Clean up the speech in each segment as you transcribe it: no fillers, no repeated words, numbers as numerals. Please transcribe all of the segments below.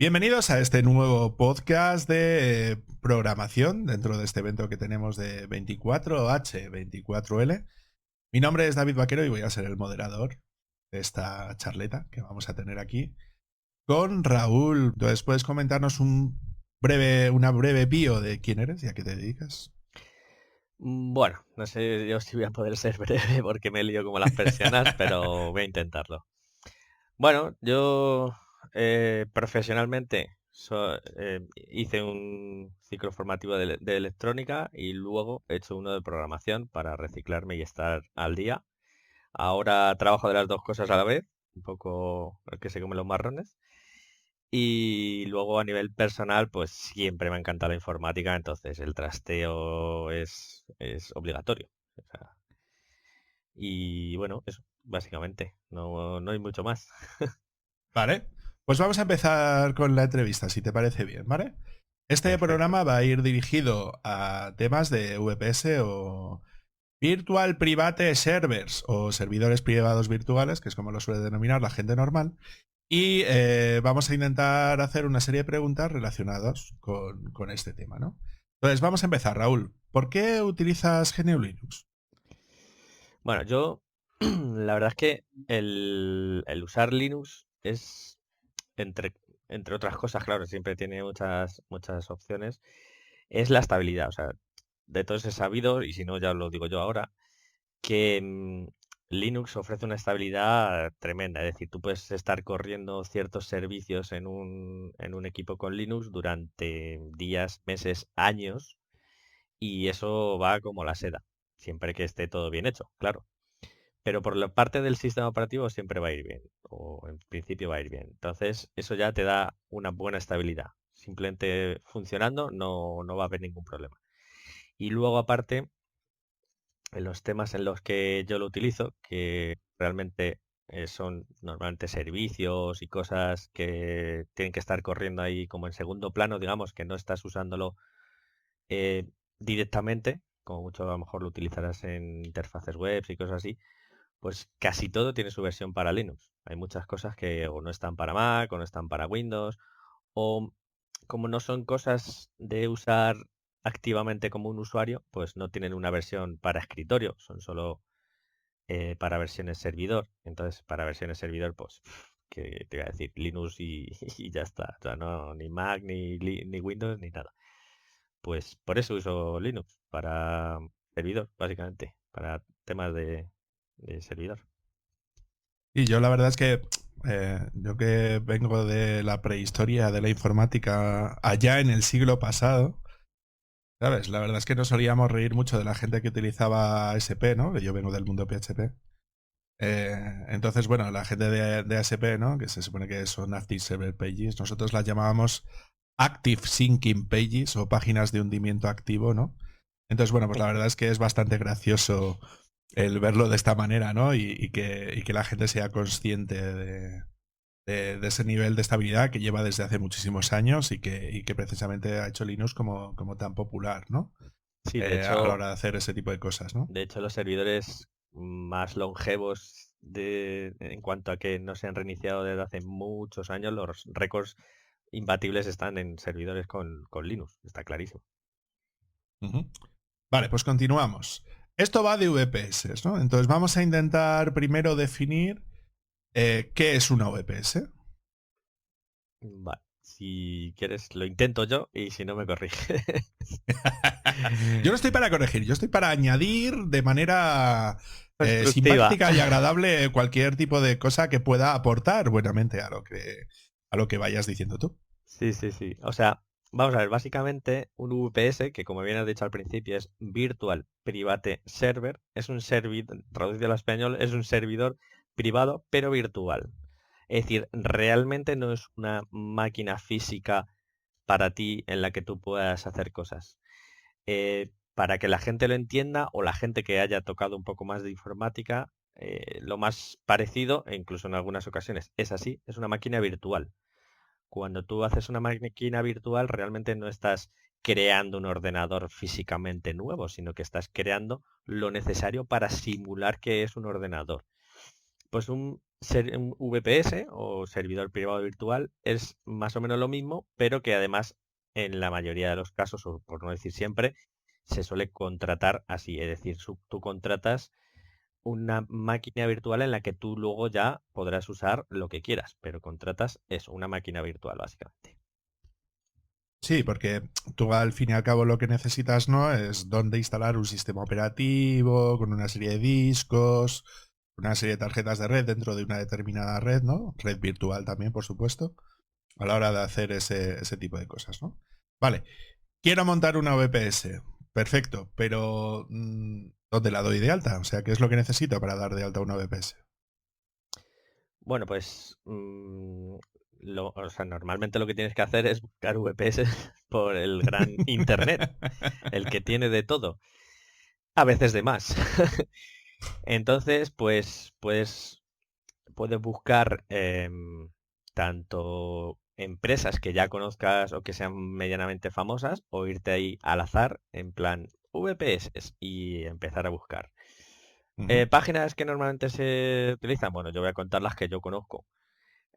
Bienvenidos a este nuevo podcast de programación dentro de este evento que tenemos de 24H, 24L. Mi nombre es David Vaquero y voy a ser el moderador de esta charleta que vamos a tener aquí con Raúl. Entonces, ¿puedes comentarnos una breve bio de quién eres y a qué te dedicas? Bueno, no sé yo si voy a poder ser breve porque me lío como las persianas, pero voy a intentarlo. Bueno, yo profesionalmente hice un ciclo formativo de electrónica y luego he hecho uno de programación para reciclarme y estar al día. Ahora trabajo de las dos cosas a la vez, un poco el que se come los marrones. Y luego a nivel personal, pues siempre me ha encantado la informática, entonces el trasteo es obligatorio. O sea, y bueno, eso, básicamente, no hay mucho más. Vale, pues vamos a empezar con la entrevista, si te parece bien, ¿vale? Este Perfecto. programa va a ir dirigido a temas de VPS o Virtual Private Servers o servidores privados virtuales, que es como lo suele denominar la gente normal. Y vamos a intentar hacer una serie de preguntas relacionadas con este tema, ¿no? Entonces, vamos a empezar, Raúl. ¿Por qué utilizas GNU Linux? Bueno, yo la verdad es que el usar Linux es, entre, entre otras cosas, claro, siempre tiene muchas opciones, es la estabilidad. O sea, de todos he sabido, y si no ya os lo digo yo ahora, que Linux ofrece una estabilidad tremenda. Es decir, tú puedes estar corriendo ciertos servicios en un equipo con Linux durante días, meses, años, y eso va como la seda, siempre que esté todo bien hecho, claro. Pero por la parte del sistema operativo siempre va a ir bien, o en principio va a ir bien. Entonces, eso ya te da una buena estabilidad. Simplemente funcionando no va a haber ningún problema. Y luego, aparte, en los temas en los que yo lo utilizo, que realmente son normalmente servicios y cosas que tienen que estar corriendo ahí como en segundo plano, digamos, que no estás usándolo eh, directamente, como mucho a lo mejor lo utilizarás en interfaces web y cosas así, pues casi todo tiene su versión para Linux. Hay muchas cosas que o no están para Mac o no están para Windows, o como no son cosas de usar activamente como un usuario, pues no tienen una versión para escritorio, son solo para versiones servidor. Entonces, para versiones servidor, pues, que te voy a decir, Linux y ya está. O sea, no, ni Mac, ni Windows, ni nada. Pues por eso uso Linux, para servidor, básicamente, para temas de servidor. Y yo la verdad es que yo que vengo de la prehistoria de la informática allá en el siglo pasado, ¿sabes? La verdad es que nos solíamos reír mucho de la gente que utilizaba ASP, ¿no? Que yo vengo del mundo PHP. Entonces, bueno, la gente de ASP, ¿no? Que se supone que son Active Server Pages, nosotros las llamábamos Active Syncing Pages o páginas de hundimiento activo, ¿no? Entonces, bueno, pues la verdad es que es bastante gracioso el verlo de esta manera, ¿no? Y que la gente sea consciente de ese nivel de estabilidad que lleva desde hace muchísimos años y que precisamente ha hecho Linux como tan popular, ¿no? Sí, A la hora de hacer ese tipo de cosas, ¿no? de hecho los servidores más longevos en cuanto a que no se han reiniciado desde hace muchos años, los récords imbatibles están en servidores con Linux, está clarísimo. Ujú. Vale, pues continuamos. Esto va de VPS, ¿no? Entonces vamos a intentar primero definir qué es una VPS. Vale, si quieres lo intento yo y si no me corrige. Yo no estoy para corregir, yo estoy para añadir de manera Constructiva. simpática y agradable cualquier tipo de cosa que pueda aportar buenamente a lo que vayas diciendo tú. Sí, sí, sí. O sea, vamos a ver, básicamente un VPS, que como bien has dicho al principio es Virtual Private Server, es un servidor, traducido al español, es un servidor privado pero virtual. Es decir, realmente no es una máquina física para ti en la que tú puedas hacer cosas. Para que la gente lo entienda o la gente que haya tocado un poco más de informática, lo más parecido, e incluso en algunas ocasiones es así, es una máquina virtual. Cuando tú haces una máquina virtual, realmente no estás creando un ordenador físicamente nuevo, sino que estás creando lo necesario para simular que es un ordenador. Pues un VPS o servidor privado virtual es más o menos lo mismo, pero que además en la mayoría de los casos, o por no decir siempre, se suele contratar así. Es decir, tú contratas una máquina virtual en la que tú luego ya podrás usar lo que quieras, pero contratas eso, una máquina virtual básicamente. Sí, porque tú al fin y al cabo lo que necesitas, ¿no? Es dónde instalar un sistema operativo con una serie de discos, una serie de tarjetas de red dentro de una determinada red, ¿no? Red virtual también, por supuesto, a la hora de hacer ese tipo de cosas, ¿no? Vale, quiero montar una VPS. Perfecto, pero ¿dónde la doy de alta? O sea, ¿qué es lo que necesito para dar de alta una VPS? Bueno, pues o sea, normalmente lo que tienes que hacer es buscar VPS por el gran internet, el que tiene de todo, a veces de más. Entonces, pues puedes buscar tanto empresas que ya conozcas o que sean medianamente famosas, o irte ahí al azar, en plan VPS, y empezar a buscar. Ujú, Páginas que normalmente se utilizan, bueno, yo voy a contar las que yo conozco.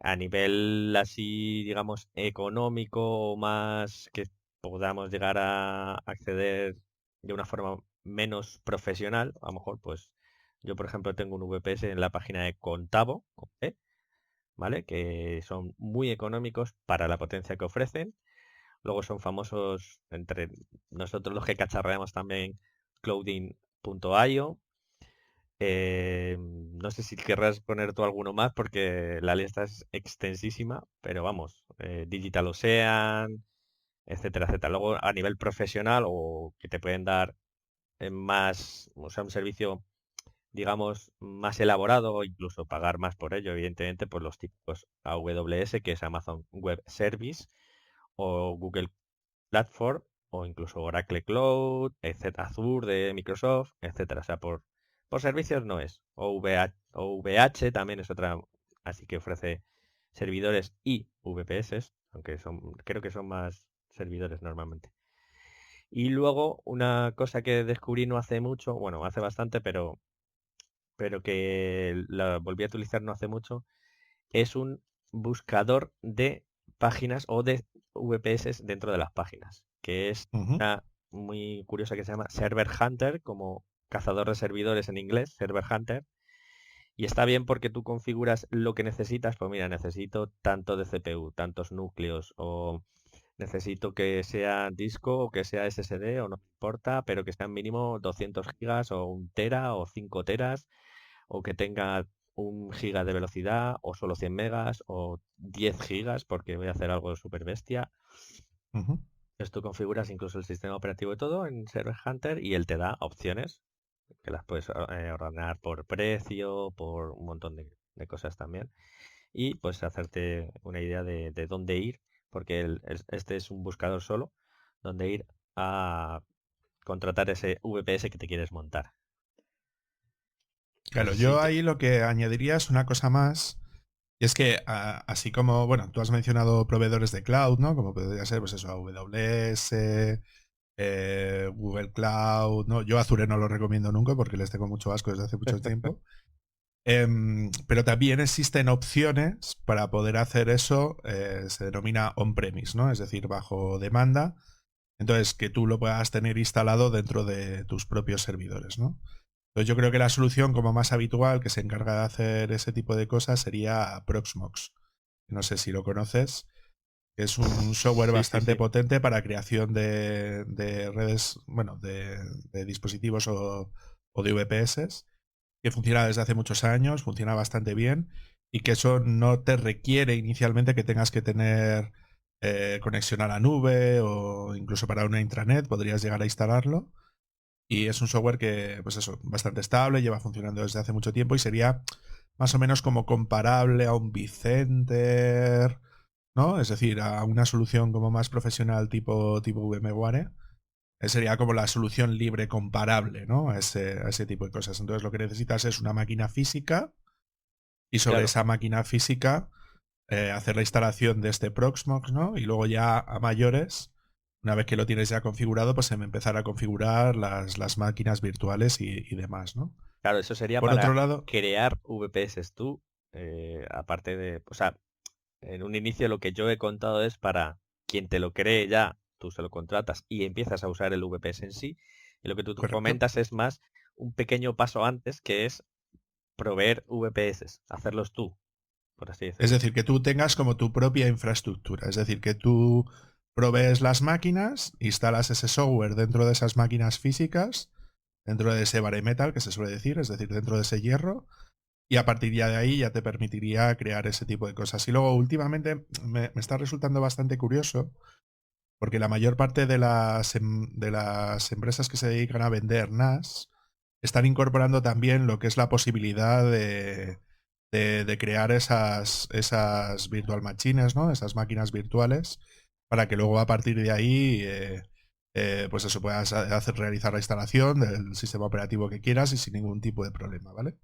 A nivel así, digamos, económico o más que podamos llegar a acceder de una forma menos profesional, a lo mejor, pues yo, por ejemplo, tengo un VPS en la página de Contavo, con P, ¿vale? Que son muy económicos para la potencia que ofrecen. Luego son famosos entre nosotros los que cacharreamos también clouding.io. No sé si querrás poner tú alguno más porque la lista es extensísima, pero vamos, Digital Ocean, etcétera, etcétera. Luego a nivel profesional o que te pueden dar más, o sea, un servicio, digamos, más elaborado o incluso pagar más por ello, evidentemente, pues los típicos AWS, que es Amazon Web Service, o Google Platform, o incluso Oracle Cloud, etcétera, Azure de Microsoft, etcétera. O sea, por servicios no es. O VH también es otra, así que ofrece servidores y VPS, aunque creo que son más servidores normalmente. Y luego una cosa que descubrí no hace mucho, bueno, hace bastante, pero que la volví a utilizar no hace mucho, es un buscador de páginas o de VPS dentro de las páginas, que es ujú. una muy curiosa que se llama Server Hunter, como cazador de servidores en inglés, Server Hunter, y está bien porque tú configuras lo que necesitas, pues mira, necesito tanto de CPU, tantos núcleos, o necesito que sea disco o que sea SSD, o no importa, pero que sean mínimo 200 gigas o 1 tera o 5 teras, o que tenga 1 giga de velocidad, o solo 100 megas, o 10 gigas, porque voy a hacer algo súper bestia. Ujú. Entonces tú configuras incluso el sistema operativo y todo en Server Hunter y él te da opciones que las puedes ordenar por precio, por un montón de cosas también. Y pues hacerte una idea de dónde ir, porque este es un buscador solo, donde ir a contratar ese VPS que te quieres montar. No Claro, sé si... yo ahí lo que añadiría es una cosa más. Y es que, así como, bueno, tú has mencionado proveedores de cloud, ¿no? Como podría ser, pues eso, AWS, Google Cloud, ¿no? Yo Azure no lo recomiendo nunca porque les tengo mucho asco desde hace mucho tiempo. Pero también existen opciones para poder hacer eso, se denomina on-premise, ¿no? Es decir, bajo demanda. Entonces, que tú lo puedas tener instalado dentro de tus propios servidores, ¿no? Entonces yo creo que la solución como más habitual que se encarga de hacer ese tipo de cosas sería Proxmox. No sé si lo conoces, que es un software Sí, sí, bastante sí. potente para creación de redes, bueno, de dispositivos o de VPS, que funciona desde hace muchos años, funciona bastante bien y que eso no te requiere inicialmente que tengas que tener conexión a la nube o incluso para una intranet podrías llegar a instalarlo. Y es un software que, pues eso, bastante estable, lleva funcionando desde hace mucho tiempo y sería más o menos como comparable a un vCenter, ¿no? Es decir, a una solución como más profesional tipo VMware. Sería como la solución libre comparable, ¿no? A ese tipo de cosas. Entonces lo que necesitas es una máquina física y sobre Claro. esa máquina física hacer la instalación de este Proxmox, ¿no? Y luego ya a mayores, una vez que lo tienes ya configurado, pues empezar a configurar las máquinas virtuales y demás, ¿no? Claro, eso sería Por otro para lado, crear VPS. Tú aparte de, o sea, en un inicio lo que yo he contado es para quien te lo cree ya, tú se lo contratas y empiezas a usar el VPS en sí. Y lo que tú Correcto. comentas es más un pequeño paso antes, que es proveer VPS, hacerlos tú, por así Es decirlo. decir, que tú tengas como tu propia infraestructura. Es decir, que tú provees las máquinas, instalas ese software dentro de esas máquinas físicas, dentro de ese bare metal que se suele decir, es decir, dentro de ese hierro, y a partir de ahí ya te permitiría crear ese tipo de cosas. Y luego últimamente me está resultando bastante curioso porque la mayor parte de las empresas que se dedican a vender NAS están incorporando también lo que es la posibilidad de crear esas virtual machines, ¿no? Esas máquinas virtuales, para que luego a partir de ahí pues eso puedas hacer realizar la instalación del sistema operativo que quieras y sin ningún tipo de problema, ¿vale?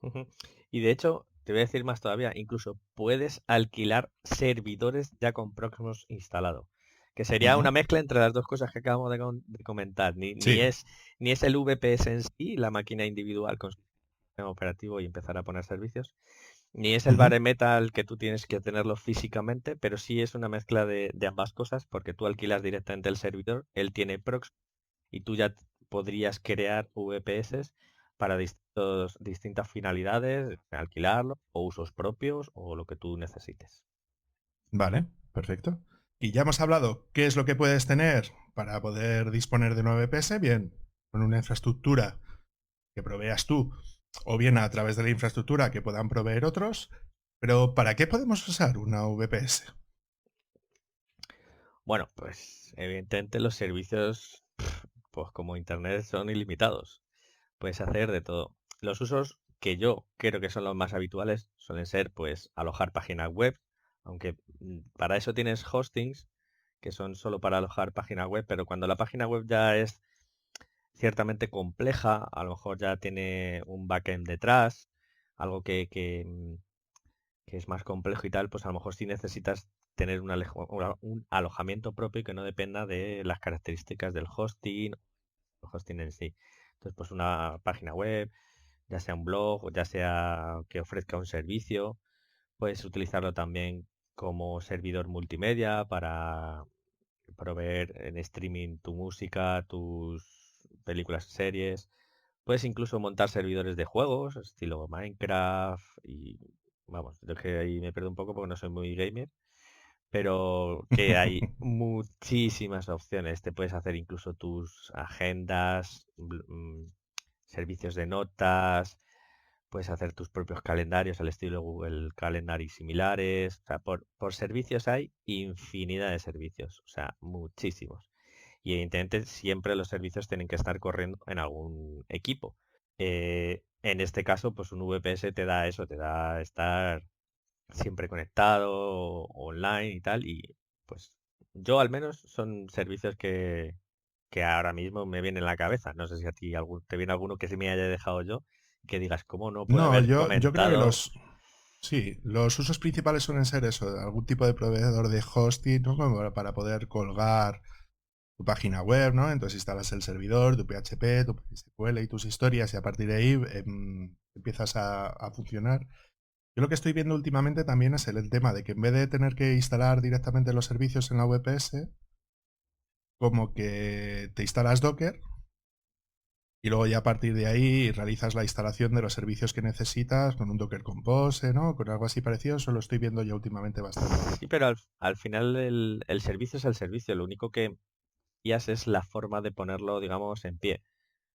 Ujú. Y de hecho, te voy a decir más todavía, incluso puedes alquilar servidores ya con Proxmox instalado, que sería una Ujú. mezcla entre las dos cosas que acabamos de comentar. Sí. Ni es el VPS en sí, la máquina individual con su sistema operativo y empezar a poner servicios, ni es el Ujú. bare metal que tú tienes que tenerlo físicamente, pero sí es una mezcla de ambas cosas, porque tú alquilas directamente el servidor, él tiene Proxmox y tú ya podrías crear VPS para distintas finalidades, alquilarlo o usos propios o lo que tú necesites. Vale, perfecto. Y ya hemos hablado qué es lo que puedes tener para poder disponer de una VPS, bien, con una infraestructura que proveas tú, o bien a través de la infraestructura que puedan proveer otros, pero ¿para qué podemos usar una VPS? Bueno, pues evidentemente los servicios, pues como Internet, son ilimitados. Puedes hacer de todo. Los usos que yo creo que son los más habituales suelen ser pues alojar páginas web, aunque para eso tienes hostings que son solo para alojar páginas web, pero cuando la página web ya es ciertamente compleja, a lo mejor ya tiene un backend detrás, algo que es más complejo y tal, pues a lo mejor sí necesitas tener un alojamiento propio que no dependa de las características del hosting, el hosting en sí. Entonces, pues una página web, ya sea un blog, o ya sea que ofrezca un servicio, puedes utilizarlo también como servidor multimedia para proveer en streaming tu música, tus películas, series. Puedes incluso montar servidores de juegos, estilo Minecraft y vamos, yo que ahí me pierdo un poco porque no soy muy gamer, pero que hay muchísimas opciones. Te puedes hacer incluso tus agendas, servicios de notas, puedes hacer tus propios calendarios al estilo Google Calendar y similares. O sea, por servicios hay infinidad de servicios, o sea, muchísimos. Y evidentemente siempre los servicios tienen que estar corriendo en algún equipo. En este caso, pues un VPS te da eso, te da estar siempre conectado, online y tal. Y pues yo al menos son servicios que ahora mismo me vienen a la cabeza. No sé si a ti te viene alguno que se me haya dejado yo, que digas, ¿cómo no puedo No, haber yo creo que comentado? sí, los usos principales suelen ser eso, algún tipo de proveedor de hosting, ¿no? Como para poder colgar tu página web, ¿no? Entonces instalas el servidor, tu PHP, tu SQL y tus historias y a partir de ahí empiezas a funcionar. Yo lo que estoy viendo últimamente también es el tema de que en vez de tener que instalar directamente los servicios en la VPS, como que te instalas Docker y luego ya a partir de ahí realizas la instalación de los servicios que necesitas con un Docker Compose, ¿no? Con algo así parecido, eso lo estoy viendo ya últimamente bastante. Sí, pero al final el servicio es el servicio. Lo único que cambias es la forma de ponerlo, digamos, en pie.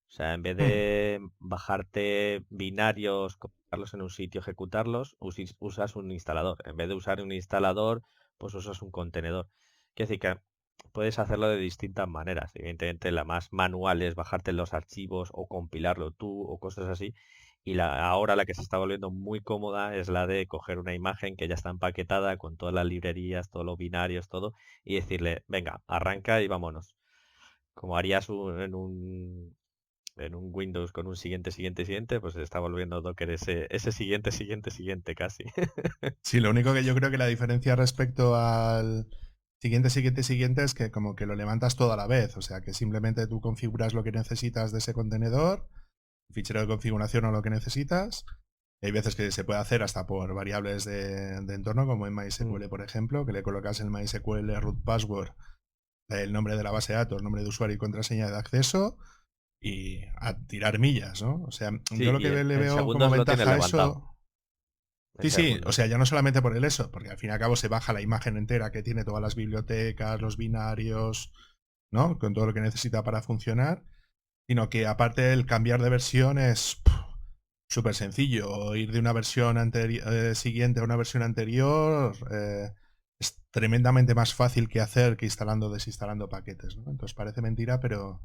O sea, en vez Hmm. de bajarte binarios, colocarlos en un sitio, ejecutarlos, usas un instalador. En vez de usar un instalador, pues usas un contenedor. Quiere decir que puedes hacerlo de distintas maneras. Evidentemente, la más manual es bajarte los archivos o compilarlo tú o cosas así. Y ahora la que se está volviendo muy cómoda es la de coger una imagen que ya está empaquetada con todas las librerías, todos los binarios, todo, y decirle, venga, arranca y vámonos. Como harías en un Windows con un siguiente, pues se está volviendo Docker ese siguiente casi. Sí, lo único que yo creo que la diferencia respecto al siguiente es que como que lo levantas todo a la vez, o sea que simplemente tú configuras lo que necesitas de ese contenedor, el fichero de configuración o lo que necesitas, Hay veces que se puede hacer hasta por variables de entorno, como en MySQL, por ejemplo, que le colocas en MySQL root password el nombre de la base de datos, nombre de usuario y contraseña de acceso y a tirar millas, ¿no? O sea, yo Sí, lo y que le en veo como segundos lo tienes ventaja a levantado. eso... En Sí, sí, o sea, segundos. ya no solamente por el eso, porque al fin y al cabo se baja la imagen entera que tiene todas las bibliotecas, los binarios, ¿no? Con todo lo que necesita para funcionar, sino que aparte el cambiar de versión es súper sencillo. Ir de una versión siguiente a una versión anterior es tremendamente más fácil que hacer que instalando o desinstalando paquetes, ¿no? Entonces parece mentira, pero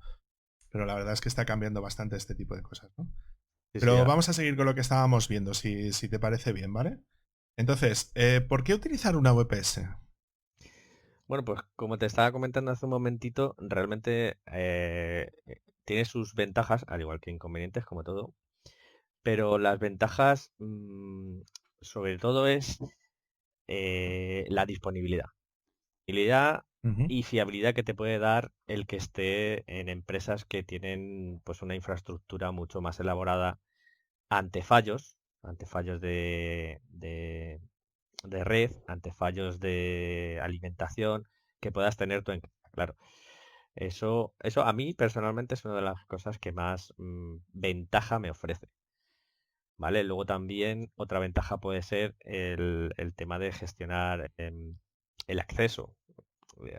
la verdad es que está cambiando bastante este tipo de cosas, ¿no? Sí, sí, Pero vamos a seguir con lo que estábamos viendo, si te parece bien, ¿vale? Entonces, ¿por qué utilizar una VPS? Bueno, pues como te estaba comentando hace un momentito, realmente tiene sus ventajas, al igual que inconvenientes, como todo. Pero las ventajas, sobre todo, es la disponibilidad. Disponibilidad Ujú, y fiabilidad que te puede dar el que esté en empresas que tienen pues una infraestructura mucho más elaborada ante fallos de red, ante fallos de alimentación que puedas tener tú en casa, claro. Eso a mí personalmente es una de las cosas que más ventaja me ofrece. ¿Vale? Luego también otra ventaja puede ser el tema de gestionar el acceso.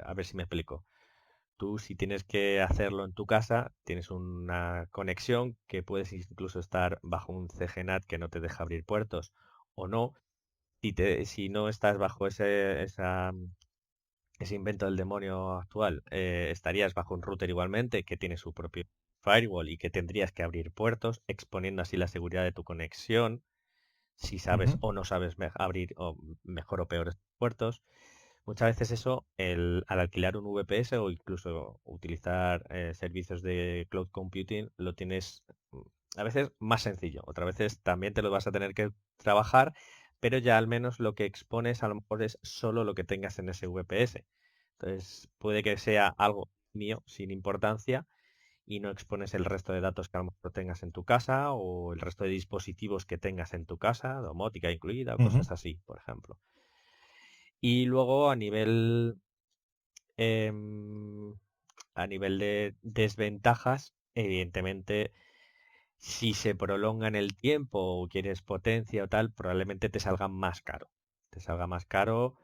A ver si me explico. Tú si tienes que hacerlo en tu casa, tienes una conexión que puedes incluso estar bajo un CGNAT que no te deja abrir puertos o no. Si no estás bajo ese invento del demonio actual, estarías bajo un router igualmente que tiene su propio firewall y que tendrías que abrir puertos, exponiendo así la seguridad de tu conexión, si sabes ujú, o no sabes abrir o mejor o peores puertos. Muchas veces eso, al alquilar un VPS o incluso utilizar servicios de cloud computing, lo tienes a veces más sencillo. Otras veces también te lo vas a tener que trabajar, pero ya al menos lo que expones a lo mejor es solo lo que tengas en ese VPS. Entonces puede que sea algo mío sin importancia y no expones el resto de datos que a lo mejor tengas en tu casa o el resto de dispositivos que tengas en tu casa, domótica incluida o ujú. cosas así, por ejemplo. Y luego em, a nivel de desventajas, evidentemente, si se prolonga en el tiempo o quieres potencia o tal, probablemente te salga más caro. Te salga más caro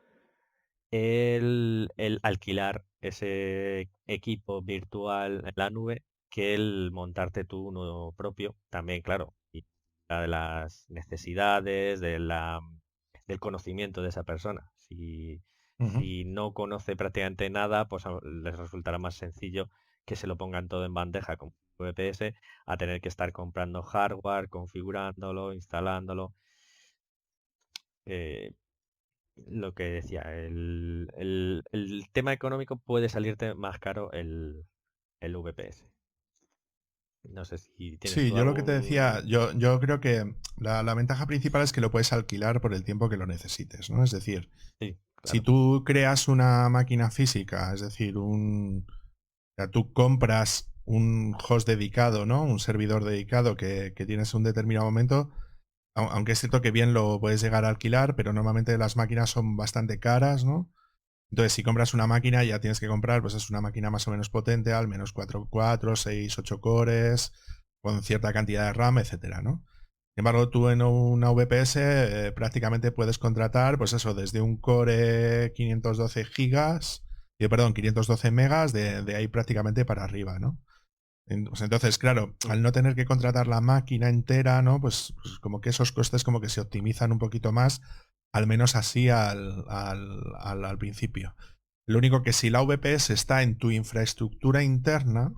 el alquilar ese equipo virtual en la nube que el montarte tú uno propio. También, claro, y la de las necesidades, del conocimiento de esa persona. Ujú. Si no conoce prácticamente nada, pues les resultará más sencillo que se lo pongan todo en bandeja con VPS a tener que estar comprando hardware, configurándolo, instalándolo. Eh, lo que decía, el tema económico puede salirte más caro el VPS. No sé si tienes Sí, tú yo lo que te decía, algún... yo creo que la ventaja principal es que lo puedes alquilar por el tiempo que lo necesites, ¿no? Es decir, Sí, si claro. tú creas una máquina física, es decir, o sea, tú compras un host dedicado, ¿no? Un servidor dedicado que tienes un determinado momento, aunque es cierto que bien lo puedes llegar a alquilar, pero normalmente las máquinas son bastante caras, ¿no? Entonces, si compras una máquina, ya tienes que comprar, pues es una máquina más o menos potente, al menos 4 6 8 cores, con cierta cantidad de RAM, etcétera, ¿no? Sin embargo, tú en una VPS prácticamente puedes contratar, pues eso, desde un core 512 gigas, perdón, 512 megas, de ahí prácticamente para arriba, ¿no? Pues entonces, claro, Mm. al no tener que contratar la máquina entera, ¿no? Pues como que esos costes como que se optimizan un poquito más, al menos así al principio. Lo único que si la VPS está en tu infraestructura interna,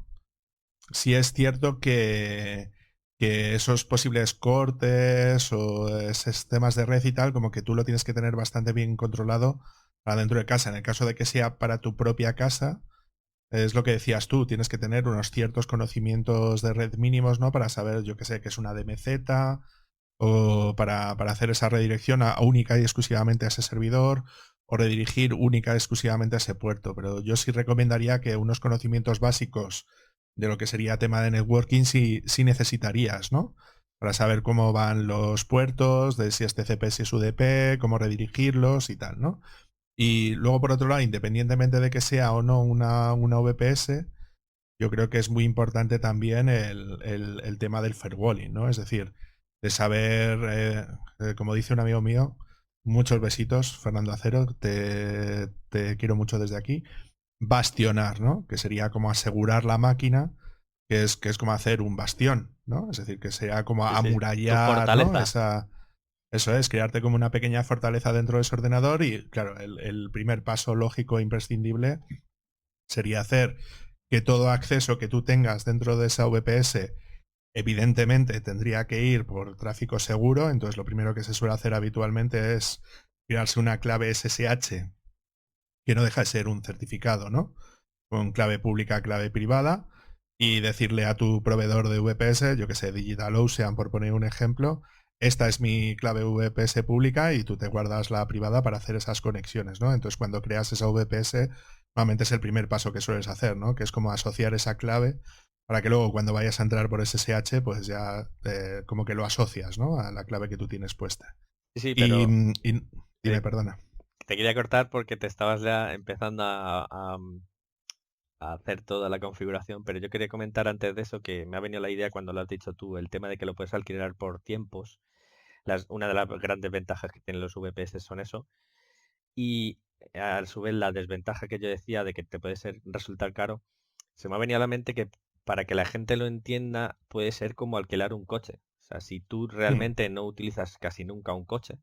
sí es cierto que esos posibles cortes o sistemas de red y tal, como que tú lo tienes que tener bastante bien controlado para dentro de casa. En el caso de que sea para tu propia casa, es lo que decías tú, tienes que tener unos ciertos conocimientos de red mínimos, ¿no? Para saber, yo qué sé, que es una DMZ o para hacer esa redirección única y exclusivamente a ese servidor o redirigir única y exclusivamente a ese puerto. Pero yo sí recomendaría que unos conocimientos básicos de lo que sería tema de networking sí necesitarías, ¿no? para saber cómo van los puertos, de si es TCP, si es UDP, cómo redirigirlos y tal, ¿no? Y luego, por otro lado, independientemente de que sea o no una VPS, yo creo que es muy importante también el tema del firewalling, ¿no? Es decir, de saber, como dice un amigo mío, muchos besitos, Fernando Acero, te quiero mucho desde aquí, bastionar, ¿no? Que sería como asegurar la máquina, que es como hacer un bastión, ¿no? Es decir, que sería como Sí, sí. Tu amurallar, ¿no? fortaleza. Eso es, crearte como una pequeña fortaleza dentro de ese ordenador y, claro, el primer paso lógico e imprescindible sería hacer que todo acceso que tú tengas dentro de esa VPS evidentemente tendría que ir por tráfico seguro, entonces lo primero que se suele hacer habitualmente es crearse una clave SSH que no deja de ser un certificado, ¿no? Con clave pública, clave privada, y decirle a tu proveedor de VPS, yo que sé, DigitalOcean por poner un ejemplo, esta es mi clave VPS pública y tú te guardas la privada para hacer esas conexiones, ¿no? Entonces cuando creas esa VPS, normalmente es el primer paso que sueles hacer, ¿no? Que es como asociar esa clave para que luego cuando vayas a entrar por SSH, pues ya como que lo asocias, ¿no? A la clave que tú tienes puesta. Sí, sí, Y, pero y dime, te, perdona. te quería cortar porque te estabas ya empezando a hacer toda la configuración, pero yo quería comentar antes de eso que me ha venido la idea cuando lo has dicho tú, el tema de que lo puedes alquilar por tiempos. Una de las grandes ventajas que tienen los VPS son eso. Y a su vez la desventaja que yo decía de que te puede resultar caro, se me ha venido a la mente que para que la gente lo entienda puede ser como alquilar un coche. O sea, si tú Hmm, realmente no utilizas casi nunca un coche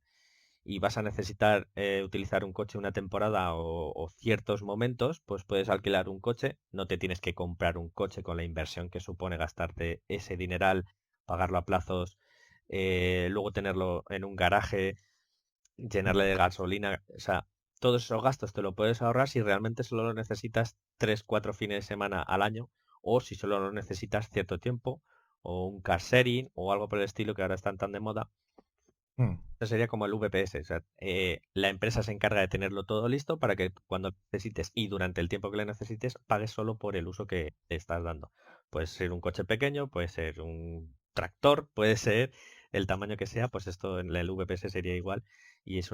y vas a necesitar utilizar un coche una temporada o ciertos momentos, pues puedes alquilar un coche. No te tienes que comprar un coche con la inversión que supone gastarte ese dineral, pagarlo a plazos, luego tenerlo en un garaje, hmm. llenarle de gasolina. O sea, todos esos gastos te lo puedes ahorrar si realmente solo lo necesitas 3 4 fines de semana al año o si solo lo necesitas cierto tiempo o un car sharing o algo por el estilo que ahora están tan de moda. Hmm. Eso sería como el VPS. O sea, la empresa se encarga de tenerlo todo listo para que cuando necesites y durante el tiempo que le necesites pagues solo por el uso que te estás dando. Puede ser un coche pequeño, puede ser un tractor, puede ser el tamaño que sea, pues esto en el VPS sería igual. Y es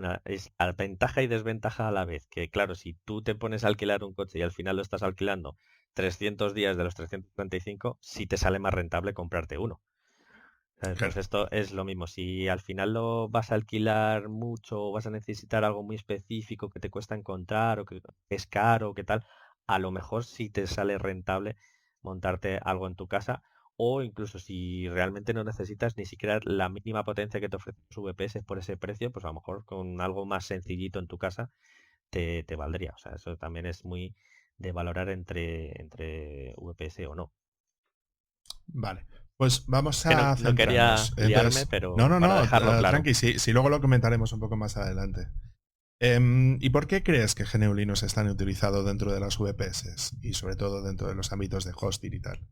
a ventaja y desventaja a la vez. Que claro, si tú te pones a alquilar un coche y al final lo estás alquilando 300 días de los 335, sí te sale más rentable comprarte uno. ¿Sabes? Pues Claro. esto es lo mismo. Si al final lo vas a alquilar mucho o vas a necesitar algo muy específico que te cuesta encontrar o que es caro o qué tal, a lo mejor sí te sale rentable montarte algo en tu casa o incluso si realmente no necesitas ni siquiera la mínima potencia que te ofrece su VPS por ese precio, pues a lo mejor con algo más sencillito en tu casa te valdría. O sea, eso también es muy de valorar entre VPS o no. Vale, pues vamos Que no, a no quería centrarnos. liarme, Entonces, no, pero no, para no, dejarlo claro. tranqui, sí, sí, luego lo comentaremos un poco más adelante. ¿Y por qué crees que GNU Linux es tan utilizado dentro de las VPS y sobre todo dentro de los ámbitos de hosting y tal?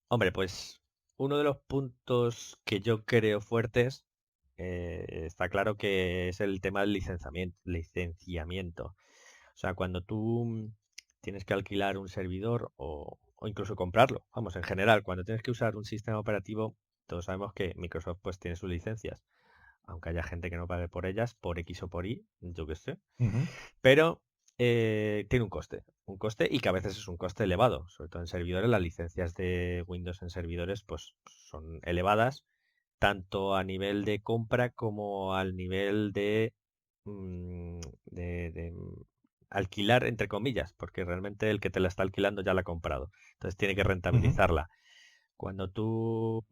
Hombre, pues uno de los puntos que yo creo fuertes está claro que es el tema del licenciamiento. O sea, cuando tú tienes que alquilar un servidor o incluso comprarlo, vamos, en general, cuando tienes que usar un sistema operativo, todos sabemos que Microsoft pues tiene sus licencias, aunque haya gente que no pague por ellas, por X o por Y, yo qué sé. Ujú, Pero tiene un coste y que a veces es un coste elevado, sobre todo en servidores. Las licencias de Windows en servidores pues son elevadas, tanto a nivel de compra como al nivel mm, de alquilar, entre comillas, porque realmente el que te la está alquilando ya la ha comprado. Entonces tiene que ujú, rentabilizarla. Cuando tú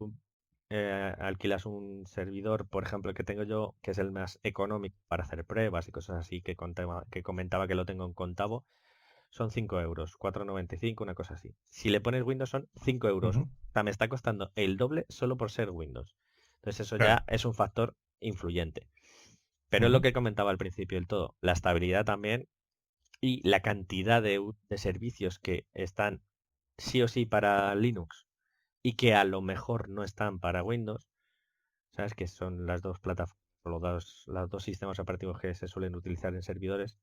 alquilas un servidor, por ejemplo, el que tengo yo, que es el más económico para hacer pruebas y cosas así, que comentaba que lo tengo en Contabo, son 5 euros, 4,95, una cosa así. Si le pones Windows son 5 euros. ujú. O sea, me está costando el doble solo por ser Windows. Entonces eso Claro. ya es un factor influyente. Pero es lo Ujú, que comentaba al principio del todo, la estabilidad también y la cantidad de servicios que están sí o sí para Linux y que a lo mejor no están para Windows, ¿sabes? Que son las dos plataformas, o los dos sistemas operativos que se suelen utilizar en servidores,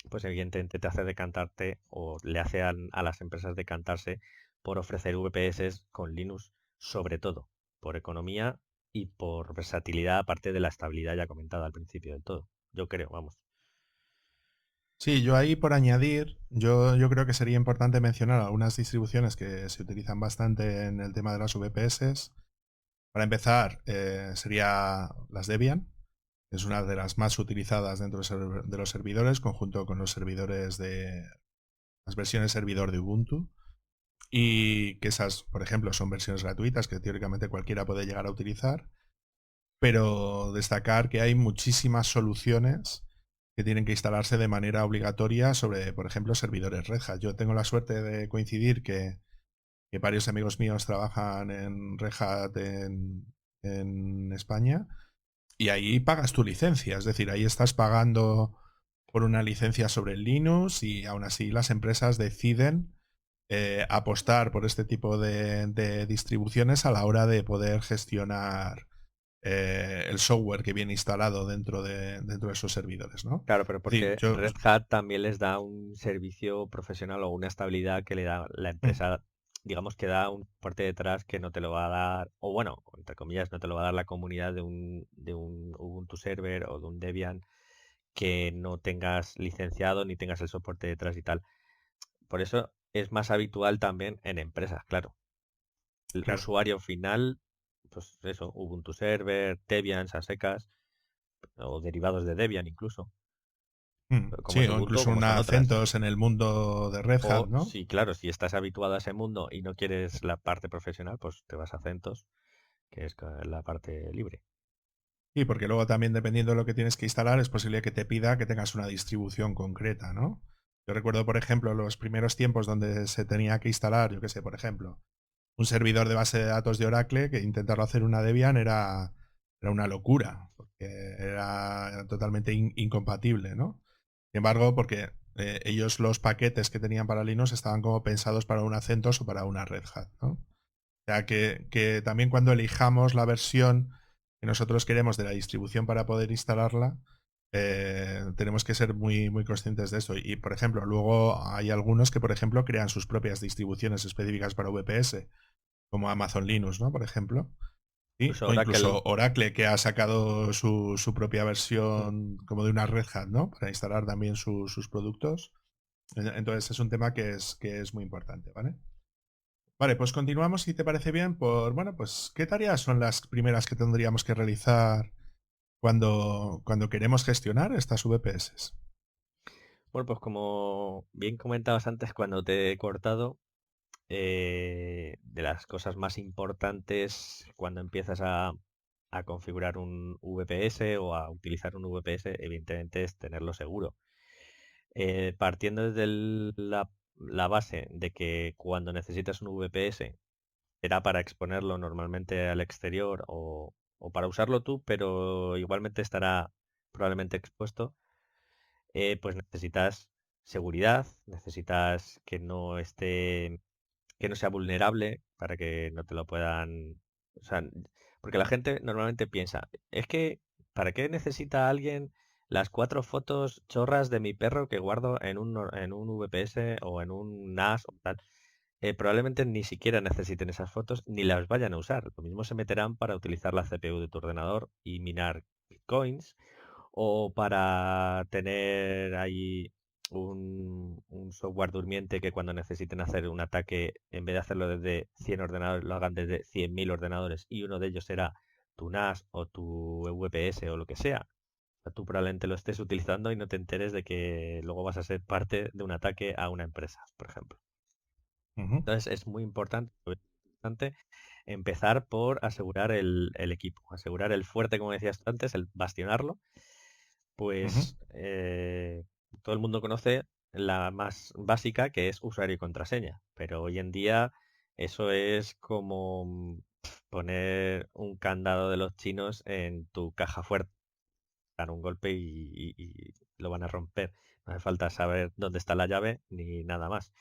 pues evidentemente te hace decantarte o le hace a las empresas decantarse por ofrecer VPS con Linux sobre todo. por economía y por versatilidad, aparte de la estabilidad ya comentada al principio del todo. Yo creo, vamos. Sí, yo ahí por añadir, yo creo que sería importante mencionar algunas distribuciones que se utilizan bastante en el tema de las VPS. Para empezar, sería las Debian, que es una de las más utilizadas dentro de los servidores, conjunto con los servidores de las versiones servidor de Ubuntu. Y que esas, por ejemplo, son versiones gratuitas que teóricamente cualquiera puede llegar a utilizar. Pero destacar que hay muchísimas soluciones que tienen que instalarse de manera obligatoria sobre, por ejemplo, servidores Red Hat. Yo tengo la suerte de coincidir que varios amigos míos trabajan en Red Hat en España y ahí pagas tu licencia, es decir, ahí estás pagando por una licencia sobre el Linux y aún así las empresas deciden apostar por este tipo de distribuciones a la hora de poder gestionar el software que viene instalado dentro de esos servidores, ¿no? Claro, pero Es decir, porque Red Hat también les da un servicio profesional o una estabilidad que le da la empresa, digamos que da un soporte detrás que no te lo va a dar, o bueno, entre comillas, no te lo va a dar la comunidad de un Ubuntu Server o de un Debian que no tengas licenciado ni tengas el soporte detrás y tal. Por eso es más habitual también en empresas, claro. El claro. usuario final, pues eso, Ubuntu Server, Debian, a secas, o derivados de Debian incluso, como Sí, es o Ubuntu, incluso como un son otras. acentos en el mundo de Red Hat, O ¿no? sí, claro, si estás habituado a ese mundo y no quieres la parte profesional, pues te vas a CentOS, que es la parte libre. Sí, porque luego también dependiendo de lo que tienes que instalar, es posible que te pida que tengas una distribución concreta, ¿no? Yo recuerdo, por ejemplo, los primeros tiempos donde se tenía que instalar, yo qué sé, por ejemplo, un servidor de base de datos de Oracle, que intentarlo hacer una Debian era una locura, porque era totalmente incompatible, ¿no? Sin embargo, porque ellos los paquetes que tenían para Linux estaban como pensados para un CentOS o para una Red Hat, ¿no? O sea, que también cuando elijamos la versión que nosotros queremos de la distribución para poder instalarla, tenemos que ser muy, muy conscientes de eso. Y, por ejemplo, luego hay algunos que, por ejemplo, crean sus propias distribuciones específicas para VPS, como Amazon Linux, ¿no? Por ejemplo. ¿Sí? Incluso O Oracle, incluso Oracle, que ha sacado su propia versión como de una Red Hat, ¿no? Para instalar también sus productos. Entonces es un tema que es muy importante, ¿vale? Vale, pues continuamos, si te parece bien, bueno, pues, ¿qué tareas son las primeras que tendríamos que realizar cuando queremos gestionar estas VPS? bueno, pues como bien comentabas antes cuando te he cortado, de las cosas más importantes cuando empiezas a configurar un VPS o a utilizar un VPS, evidentemente es tenerlo seguro. Partiendo desde la base de que cuando necesitas un VPS será para exponerlo normalmente al exterior o para usarlo tú, pero igualmente estará probablemente expuesto, pues necesitas seguridad, necesitas que no sea vulnerable para que no te lo puedan, o sea, porque la gente normalmente piensa, es que, ¿para qué necesita alguien las 4 fotos chorras de mi perro que guardo en un VPS o en un NAS o tal? Probablemente ni siquiera necesiten esas fotos ni las vayan a usar. Lo mismo se meterán para utilizar la CPU de tu ordenador y minar bitcoins o para tener ahí un software durmiente que cuando necesiten hacer un ataque, en vez de hacerlo desde 100 ordenadores, lo hagan desde 100.000 ordenadores y uno de ellos será tu NAS o tu VPS o lo que sea. O sea, tú probablemente lo estés utilizando y no te enteres de que luego vas a ser parte de un ataque a una empresa, por ejemplo. Ujú, Entonces es muy importante empezar por asegurar el equipo, asegurar el fuerte, como decías tú antes, el bastionarlo. ujú. Pues todo el mundo conoce la más básica, que es usuario y contraseña, pero hoy en día eso es como poner un candado de los chinos en tu caja fuerte, dar un golpe y lo van a romper. No hace falta saber dónde está la llave ni nada más.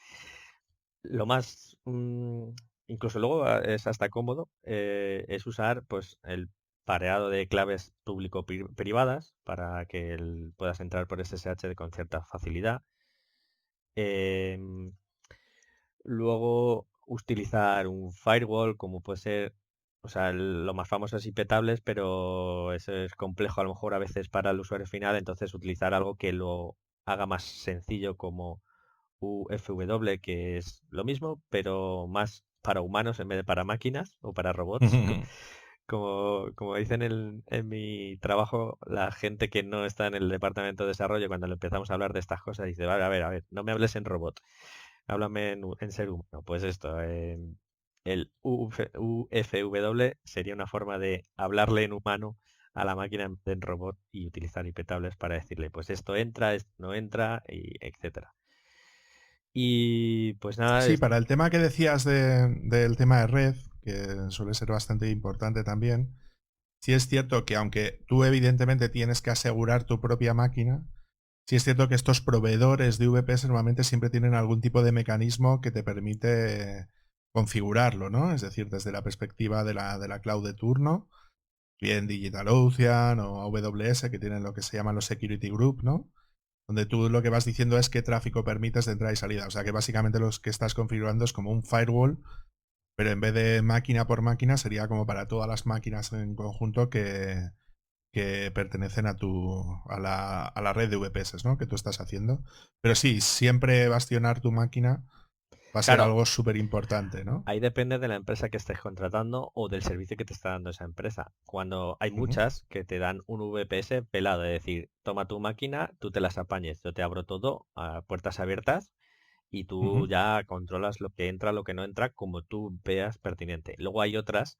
Lo más, incluso luego es hasta cómodo, es usar pues el pareado de claves público-privadas para que puedas entrar por SSH con cierta facilidad. Em, Luego utilizar un firewall como puede ser, o sea, lo más famoso es iptables, pero eso es complejo a lo mejor a veces para el usuario final, entonces utilizar algo que lo haga más sencillo como UFW, que es lo mismo, pero más para humanos en vez de para máquinas o para robots. Como dicen en mi trabajo, la gente que no está en el departamento de desarrollo, cuando le empezamos a hablar de estas cosas, dice, vale, a ver, no me hables en robot, háblame en ser humano. Pues esto, el UFW sería una forma de hablarle en humano a la máquina en vez de en robot y utilizar iptables para decirle, pues esto entra, esto no entra, y etcétera. Y pues nada, Sí, para el tema que decías del tema de red, que suele ser bastante importante también, sí es cierto que aunque tú evidentemente tienes que asegurar tu propia máquina, sí es cierto que estos proveedores de VPS normalmente siempre tienen algún tipo de mecanismo que te permite configurarlo, ¿no? Es decir, desde la perspectiva de la cloud de turno, bien DigitalOcean o AWS, que tienen lo que se llaman los security group, ¿no? Donde tú lo que vas diciendo es qué tráfico permites de entrada y salida. O sea que básicamente lo que estás configurando es como un firewall, pero en vez de máquina por máquina sería como para todas las máquinas en conjunto que pertenecen a la red de VPS, ¿no? Que tú estás haciendo. Pero sí, siempre bastionar tu máquina va a ser claro, algo súper importante, ¿no? ahí depende de la empresa que estés contratando o del servicio que te está dando esa empresa. Cuando hay Ujú, muchas que te dan un VPS pelado, es decir, toma tu máquina, tú te las apañes, yo te abro todo a puertas abiertas y tú ujú, ya controlas lo que entra, lo que no entra, como tú veas pertinente. Luego hay otras,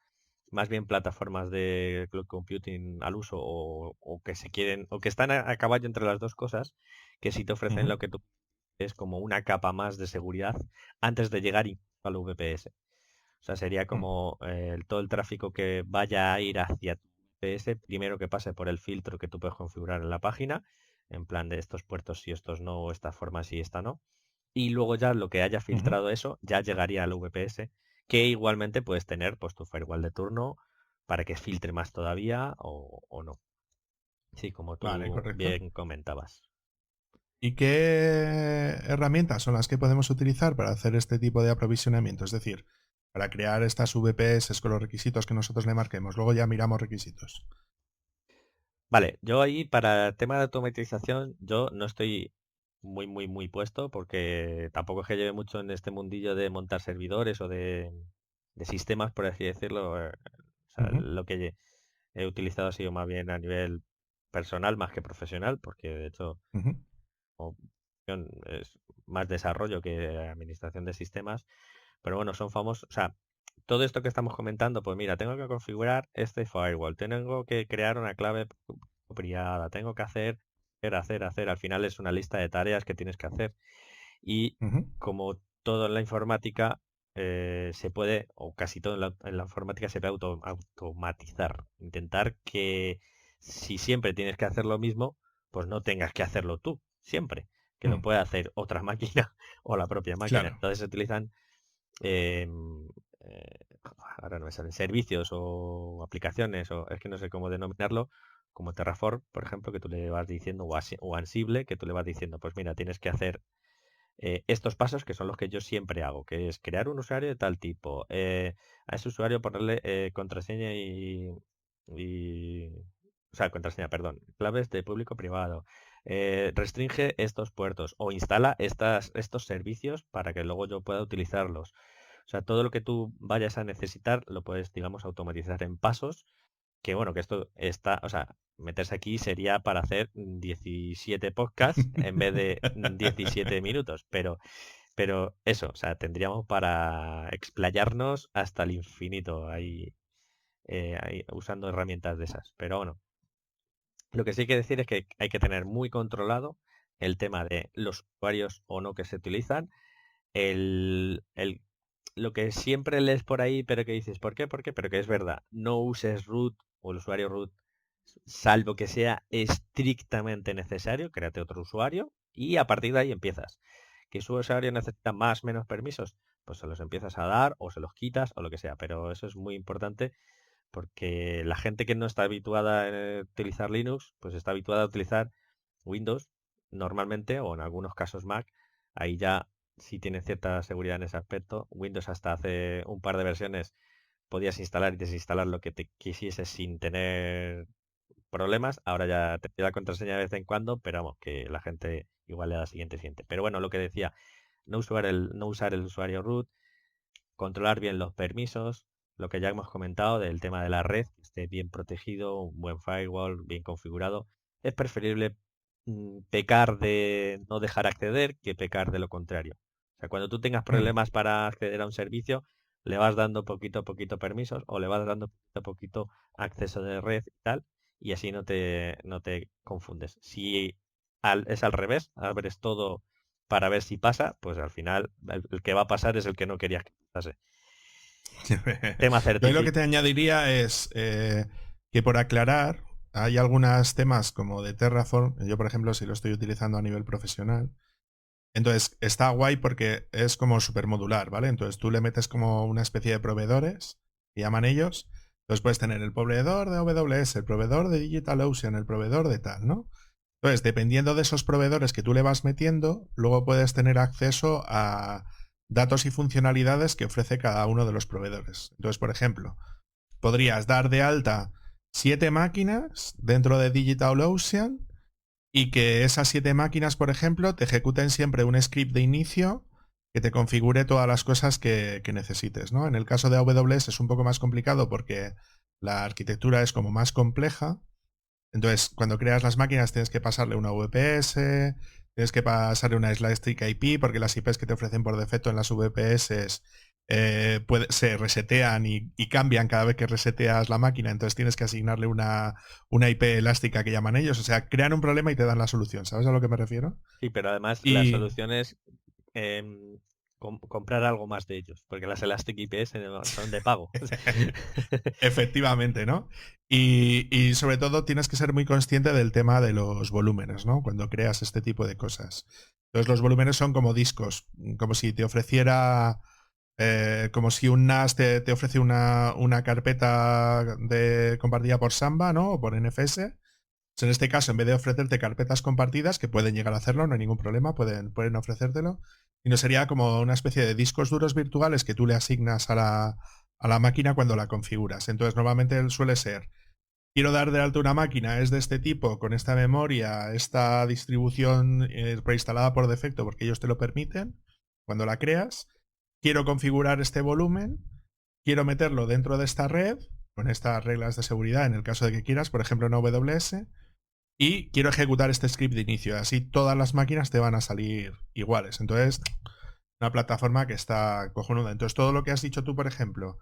más bien plataformas de cloud computing al uso o que se quieren, o que están a caballo entre las dos cosas, que sí te ofrecen ujú, lo que tú es como una capa más de seguridad antes de llegar al VPS. O sea, sería ujú. como todo el tráfico que vaya a ir hacia tu VPS, primero que pase por el filtro que tú puedes configurar en la página, en plan de estos puertos sí, estos no, o esta forma sí, esta no. Y luego ya lo que haya Ujú. filtrado eso ya llegaría al VPS, que igualmente puedes tener pues tu firewall de turno para que filtre más todavía o no. Sí, como Vale, tú correcto. bien comentabas. ¿Y qué herramientas son las que podemos utilizar para hacer este tipo de aprovisionamiento? Es decir, para crear estas VPS con los requisitos que nosotros le marquemos. Luego ya miramos requisitos. Vale, yo ahí para el tema de automatización, yo no estoy muy puesto porque tampoco es que lleve mucho en este mundillo de montar servidores o de sistemas, por así decirlo. O sea, Ujú, lo que he utilizado ha sido más bien a nivel personal más que profesional, porque de hecho ujú, como es más desarrollo que administración de sistemas. Pero bueno, son famosos. O sea, todo esto que estamos comentando, pues mira, tengo que configurar este firewall, tengo que crear una clave privada, tengo que hacer. Al final es una lista de tareas que tienes que hacer. Y ujú, como todo en la informática, se puede, o casi todo en la informática se puede automatizar. Intentar que si siempre tienes que hacer lo mismo, pues no tengas que hacerlo tú, siempre. Que lo ujú. pueda hacer otra máquina o la propia máquina. Claro. Entonces se utilizan eh, ahora no me salen servicios o aplicaciones, o es que no sé cómo denominarlo, como Terraform, por ejemplo, que tú le vas diciendo, o Ansible, que tú le vas diciendo, pues mira, tienes que hacer estos pasos que son los que yo siempre hago, que es crear un usuario de tal tipo, a ese usuario ponerle contraseña y- o sea, contraseña, perdón, claves de público privado. Restringe estos puertos o instala estos servicios para que luego yo pueda utilizarlos. O sea, todo lo que tú vayas a necesitar lo puedes, digamos, automatizar en pasos. Que bueno, que esto está, o sea, meterse aquí sería para hacer 17 podcasts en vez de 17 minutos, pero eso, o sea, tendríamos para explayarnos hasta el infinito ahí usando herramientas de esas. Pero bueno, lo que sí hay que decir es que hay que tener muy controlado el tema de los usuarios o no que se utilizan, lo que siempre lees por ahí, pero que dices, ¿por qué? ¿Por qué? Pero que es verdad, no uses root o el usuario root, salvo que sea estrictamente necesario, créate otro usuario y a partir de ahí empiezas. ¿Que su usuario necesita más o menos permisos? Pues se los empiezas a dar o se los quitas o lo que sea, pero eso es muy importante porque la gente que no está habituada a utilizar Linux, pues está habituada a utilizar Windows normalmente o en algunos casos Mac. Ahí ya sí tiene cierta seguridad en ese aspecto. Windows hasta hace un par de versiones podías instalar y desinstalar lo que te quisieses sin tener problemas. Ahora ya te pide la contraseña de vez en cuando, pero vamos, que la gente igual le da siguiente. Pero bueno, lo que decía, no usar el usuario root, controlar bien los permisos, lo que ya hemos comentado del tema de la red, que esté bien protegido, un buen firewall, bien configurado. Es preferible pecar de no dejar acceder que pecar de lo contrario. O sea, cuando tú tengas Mm. problemas para acceder a un servicio, le vas dando poquito a poquito permisos o le vas dando poquito a poquito acceso de red y tal, y así no te confundes. Si es al revés, abres todo para ver si pasa, pues al final el que va a pasar es el que no querías que pasase. Tema Yo ahí lo que certificado. te añadiría es que por aclarar, hay algunos temas como de Terraform, yo por ejemplo si lo estoy utilizando a nivel profesional, entonces está guay porque es como super modular, ¿vale? Entonces tú le metes como una especie de proveedores, que llaman ellos, entonces puedes tener el proveedor de AWS, el proveedor de DigitalOcean, el proveedor de tal, ¿no? Entonces, dependiendo de esos proveedores que tú le vas metiendo, luego puedes tener acceso a datos y funcionalidades que ofrece cada uno de los proveedores. Entonces, por ejemplo, podrías dar de alta 7 máquinas dentro de DigitalOcean y que esas 7 máquinas, por ejemplo, te ejecuten siempre un script de inicio que te configure todas las cosas que necesites, ¿no? En el caso de AWS es un poco más complicado porque la arquitectura es como más compleja. Entonces, cuando creas las máquinas tienes que pasarle una VPS, tienes que pasarle una Elastic IP, porque las IPs que te ofrecen por defecto en las VPS se resetean y cambian cada vez que reseteas la máquina, entonces tienes que asignarle una IP elástica que llaman ellos. O sea, crean un problema y te dan la solución. ¿Sabes a lo que me refiero? Sí, pero además la Y solución es comprar algo más de ellos, porque las Elastic IPs son de pago. efectivamente, ¿no? Y sobre todo tienes que ser muy consciente del tema de los volúmenes, ¿no? Cuando creas este tipo de cosas. Entonces los volúmenes son como discos, como si te ofreciera, como si un NAS te ofrece una carpeta compartida por Samba, ¿no? O por NFS. Pues en este caso, en vez de ofrecerte carpetas compartidas, que pueden llegar a hacerlo, no hay ningún problema, pueden ofrecértelo, y no sería como una especie de discos duros virtuales que tú le asignas a la máquina cuando la configuras. Entonces, normalmente suele ser, quiero dar de alta una máquina, es de este tipo, con esta memoria, esta distribución preinstalada por defecto, porque ellos te lo permiten cuando la creas. Quiero configurar este volumen, quiero meterlo dentro de esta red, con estas reglas de seguridad en el caso de que quieras, por ejemplo en AWS, y quiero ejecutar este script de inicio. Así todas las máquinas te van a salir iguales. Entonces, una plataforma que está cojonuda. Entonces, todo lo que has dicho tú, por ejemplo,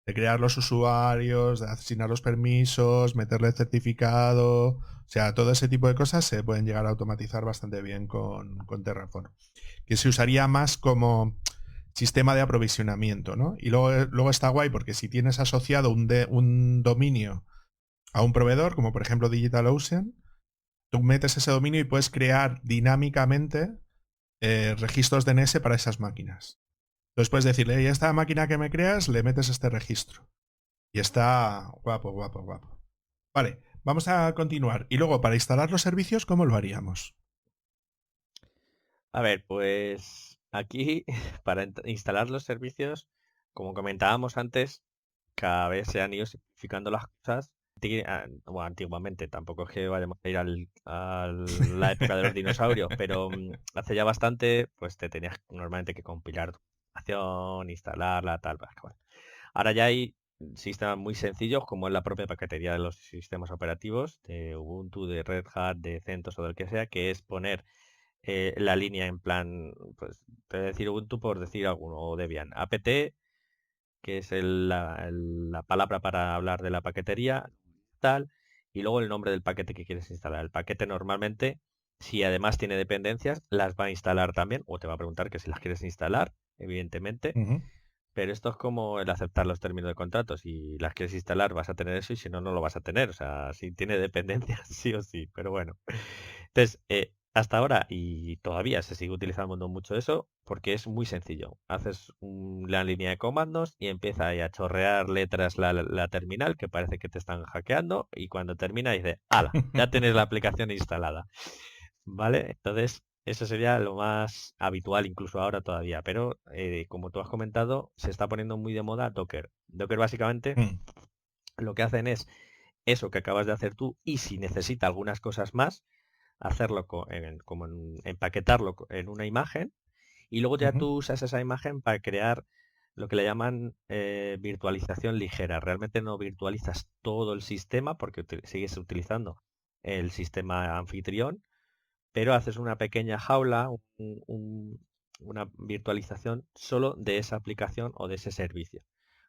de crear los usuarios, de asignar los permisos, meterle el certificado, o sea, todo ese tipo de cosas se pueden llegar a automatizar bastante bien con Terraform. Que se usaría más como sistema de aprovisionamiento, ¿no? Y luego está guay porque si tienes asociado un dominio a un proveedor, como por ejemplo DigitalOcean, tú metes ese dominio y puedes crear dinámicamente registros DNS para esas máquinas. Entonces puedes decirle, y esta máquina que me creas, le metes este registro. Y está guapo, guapo, guapo. Vale, vamos a continuar. Y luego, para instalar los servicios, ¿cómo lo haríamos? A ver, pues aquí para instalar los servicios, como comentábamos antes, cada vez se han ido simplificando las cosas. Bueno, antiguamente, tampoco es que vayamos a ir a la época de los dinosaurios, pero hace ya bastante, pues te tenías normalmente que compilar tu aplicación, instalarla, tal. Bueno. Ahora ya hay sistemas muy sencillos, como es la propia paquetería de los sistemas operativos, de Ubuntu, de Red Hat, de CentOS o del que sea, que es poner la línea en plan, pues te voy a decir Ubuntu por decir alguno, o Debian, apt, que es la palabra para hablar de la paquetería, tal, y luego el nombre del paquete que quieres instalar. El paquete normalmente, si además tiene dependencias, las va a instalar también, o te va a preguntar que si las quieres instalar, evidentemente. Ujú. Pero esto es como el aceptar los términos de contrato. Si las quieres instalar, vas a tener eso y si no, no lo vas a tener. O sea, si tiene dependencias, sí o sí. Pero bueno. Entonces, hasta ahora y todavía se sigue utilizando mucho eso porque es muy sencillo. Haces la línea de comandos y empieza ahí a chorrear letras la terminal que parece que te están hackeando y cuando termina dice, ¡hala! Ya tienes la aplicación instalada. ¿Vale? Entonces, Eso sería lo más habitual incluso ahora todavía, pero como tú has comentado, se está poniendo muy de moda Docker. Docker básicamente Mm, lo que hacen es eso que acabas de hacer tú y si necesita algunas cosas más, hacerlo empaquetarlo en una imagen y luego ya ujú, tú usas esa imagen para crear lo que le llaman virtualización ligera. Realmente no virtualizas todo el sistema porque sigues utilizando el sistema anfitrión, pero haces una pequeña jaula, una virtualización solo de esa aplicación o de ese servicio.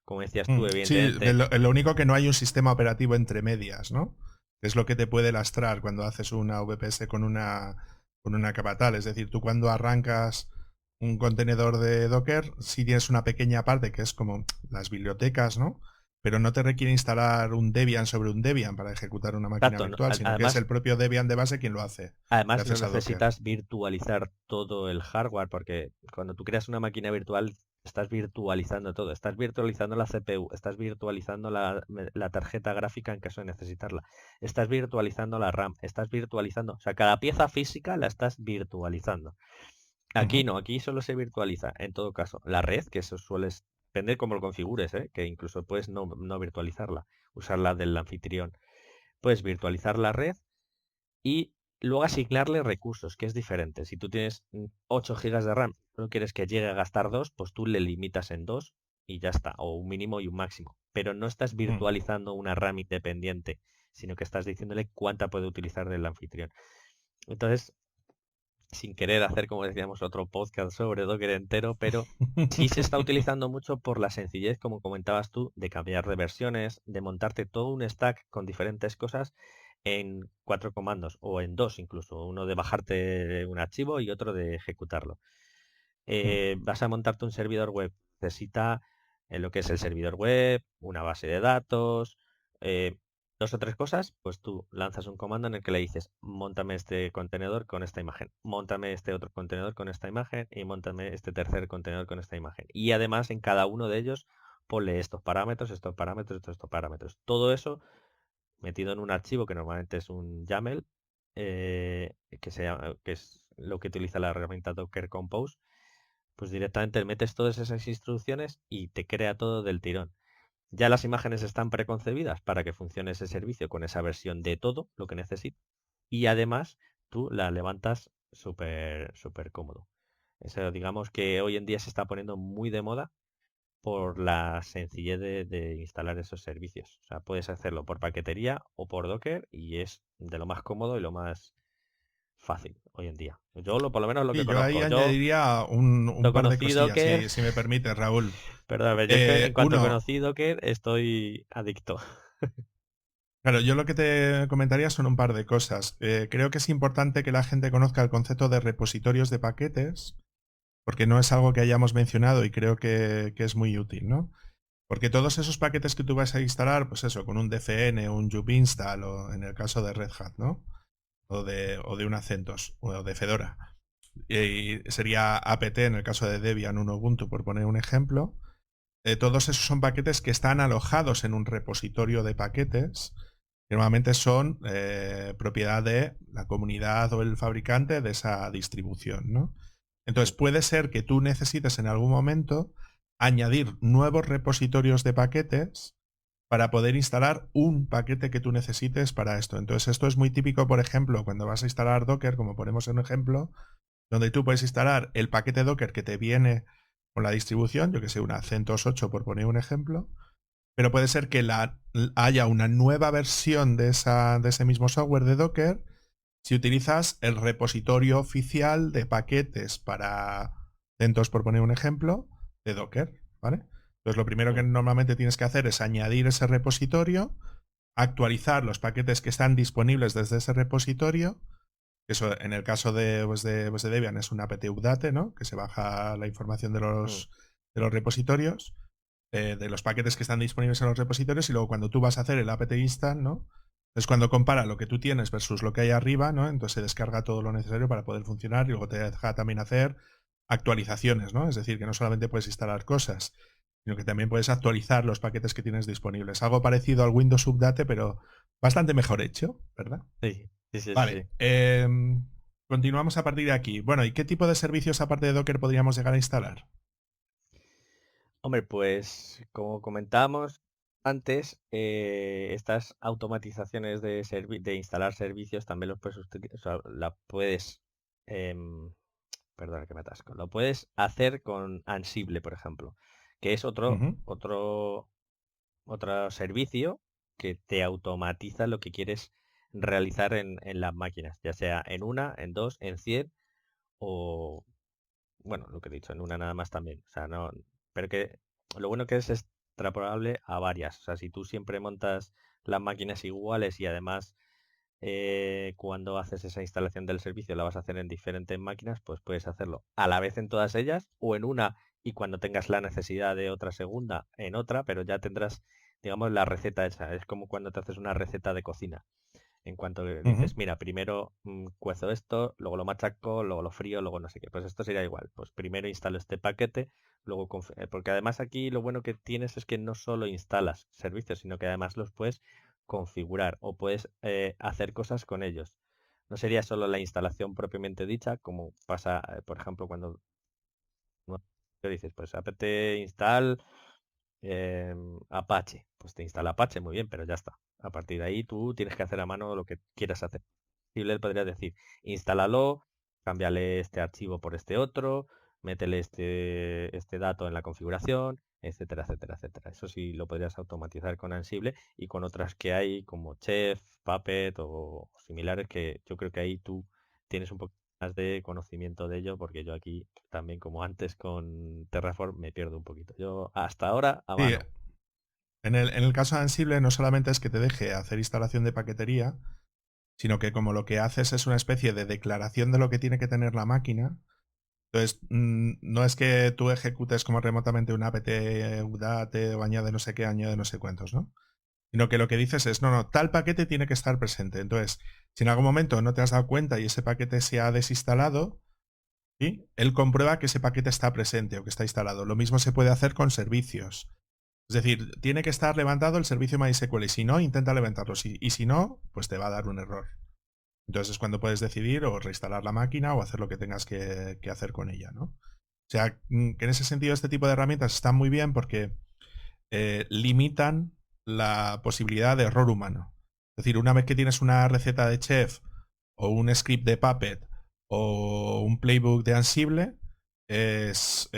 Como decías tú, Sí, evidentemente, lo único que no hay un sistema operativo entre medias, ¿no? Es lo que te puede lastrar cuando haces una VPS con una capa tal. Es decir, tú cuando arrancas un contenedor de Docker, sí tienes una pequeña parte que es como las bibliotecas, ¿no? Pero no te requiere instalar un Debian sobre un Debian para ejecutar una máquina exacto, virtual, sino que es además, el propio Debian de base quien lo hace, además no gracias a Docker. necesitas virtualizar todo el hardware porque cuando tú creas una máquina virtual estás virtualizando todo, estás virtualizando la CPU, estás virtualizando la tarjeta gráfica en caso de necesitarla, estás virtualizando la RAM, estás virtualizando, o sea, cada pieza física la estás virtualizando. Aquí Ujú, no, aquí solo se virtualiza, en todo caso, la red, que eso suele depender cómo lo configures, ¿eh? Que incluso puedes no virtualizarla, usarla del anfitrión. Puedes virtualizar la red y luego asignarle recursos, que es diferente. Si tú tienes 8 gigas de RAM, no quieres que llegue a gastar 2, pues tú le limitas en 2 y ya está, o un mínimo y un máximo. Pero no estás mm. virtualizando una RAM independiente, sino que estás diciéndole cuánta puede utilizar del anfitrión. Entonces, sin querer hacer, como decíamos, otro podcast sobre Docker entero, pero sí se está utilizando mucho por la sencillez, como comentabas tú, de cambiar de versiones, de montarte todo un stack con diferentes cosas en 4 comandos o en 2 incluso, uno de bajarte un archivo y otro de ejecutarlo. Vas a montarte un servidor web, necesita lo que es el servidor web, una base de datos, eh, dos o tres cosas, pues tú lanzas un comando en el que le dices, móntame este contenedor con esta imagen, móntame este otro contenedor con esta imagen y móntame este tercer contenedor con esta imagen. Y además en cada uno de ellos ponle estos parámetros, estos parámetros, estos parámetros. Todo eso metido en un archivo que normalmente es un YAML, que es lo que utiliza la herramienta Docker Compose, pues directamente metes todas esas instrucciones y te crea todo del tirón. Ya las imágenes están preconcebidas para que funcione ese servicio con esa versión de todo lo que necesita. Y además tú la levantas súper cómodo. Eso digamos que hoy en día se está poniendo muy de moda por la sencillez de instalar esos servicios. O sea, puedes hacerlo por paquetería o por Docker y es de lo más cómodo y lo más fácil hoy en día. Por lo menos lo que Y yo ahí conozco. Yo añadiría un lo par de conocí cosillas, Docker. si me permite, Raúl. Perdón, yo es que en cuanto Uno, conocí Docker estoy adicto. claro, yo lo que te comentaría son un par de cosas. Creo que es importante que la gente conozca el concepto de repositorios de paquetes, porque no es algo que hayamos mencionado y creo que es muy útil, ¿no? Porque todos esos paquetes que tú vas a instalar, pues eso, con un DFN, un kubeinstall o en el caso de Red Hat, ¿no? O de un CentOS o de Fedora. Y sería apt en el caso de Debian, un Ubuntu, por poner un ejemplo. Todos esos son paquetes que están alojados en un repositorio de paquetes que normalmente son propiedad de la comunidad o el fabricante de esa distribución, ¿no? Entonces puede ser que tú necesites en algún momento añadir nuevos repositorios de paquetes para poder instalar un paquete que tú necesites para esto. Entonces esto es muy típico, por ejemplo, cuando vas a instalar Docker, como ponemos en un ejemplo, donde tú puedes instalar el paquete Docker que te viene con la distribución, yo que sé, una CentOS 8 por poner un ejemplo, pero puede ser que haya una nueva versión de ese mismo software de Docker si utilizas el repositorio oficial de paquetes para CentOS, por poner un ejemplo, de Docker, ¿vale? Entonces lo primero que Mm. normalmente tienes que hacer es añadir ese repositorio, actualizar los paquetes que están disponibles desde ese repositorio. Eso en el caso de Debian es un apt update, ¿no? Que se baja la información Mm. de los repositorios, de los paquetes que están disponibles en los repositorios, y luego cuando tú vas a hacer el apt install, ¿no? Es cuando compara lo que tú tienes versus lo que hay arriba, ¿no? Entonces se descarga todo lo necesario para poder funcionar y luego te deja también hacer actualizaciones, ¿no? Es decir, que no solamente puedes instalar cosas, sino que también puedes actualizar los paquetes que tienes disponibles. Algo parecido al Windows Update, pero bastante mejor hecho, ¿verdad? Sí, sí, sí, sí, Vale. sí. continuamos a partir de aquí. Bueno, ¿y qué tipo de servicios aparte de Docker podríamos llegar a instalar? Hombre, pues como comentábamos antes, estas automatizaciones de instalar servicios también los puedes o sea, la puedes, em, perdona que me atasco, lo puedes hacer con Ansible, por ejemplo, que es Ujú, otro servicio que te automatiza lo que quieres realizar en las máquinas, ya sea en una, en dos, en 100 o, bueno, lo que he dicho, en una nada más también. O sea, no, pero que lo bueno que es extrapolable a varias. O sea, si tú siempre montas las máquinas iguales y además cuando haces esa instalación del servicio la vas a hacer en diferentes máquinas, pues puedes hacerlo a la vez en todas ellas o en una y cuando tengas la necesidad de otra segunda en otra, pero ya tendrás, digamos, la receta hecha. Es como cuando te haces una receta de cocina. En cuanto le ujú. dices, mira, primero cuezo esto, luego lo machaco, luego lo frío, luego no sé qué. Pues esto sería igual. Pues primero instalo este paquete, luego porque además aquí lo bueno que tienes es que no solo instalas servicios, sino que además los puedes configurar o puedes hacer cosas con ellos. No sería solo la instalación propiamente dicha, como pasa, por ejemplo, cuando ¿no? Te dices, pues apt install Apache. Pues te instala Apache, muy bien, pero ya está. A partir de ahí tú tienes que hacer a mano lo que quieras hacer. Y le podrías decir, instálalo, cámbiale este archivo por este otro, métele este dato en la configuración, etcétera, etcétera, etcétera. Eso sí lo podrías automatizar con Ansible y con otras que hay como Chef, Puppet o similares que yo creo que ahí tú tienes un poco más de conocimiento de ello porque yo aquí también como antes con Terraform me pierdo un poquito. Yo hasta ahora a Sí, mano. en el caso de Ansible no solamente es que te deje hacer instalación de paquetería, sino que como lo que haces es una especie de declaración de lo que tiene que tener la máquina. Entonces, no es que tú ejecutes como remotamente un apt udate o añade no sé qué, añade no sé cuántos, ¿no? Sino que lo que dices es, no, no, tal paquete tiene que estar presente. Entonces, si en algún momento no te has dado cuenta y ese paquete se ha desinstalado, ¿sí? Él comprueba que ese paquete está presente o que está instalado. Lo mismo se puede hacer con servicios. Es decir, tiene que estar levantado el servicio MySQL y si no, intenta levantarlo. Y si no, pues te va a dar un error. Entonces es cuando puedes decidir o reinstalar la máquina o hacer lo que tengas que hacer con ella, ¿no? O sea, que en ese sentido este tipo de herramientas están muy bien porque limitan la posibilidad de error humano. Es decir, una vez que tienes una receta de Chef o un script de Puppet o un playbook de Ansible, es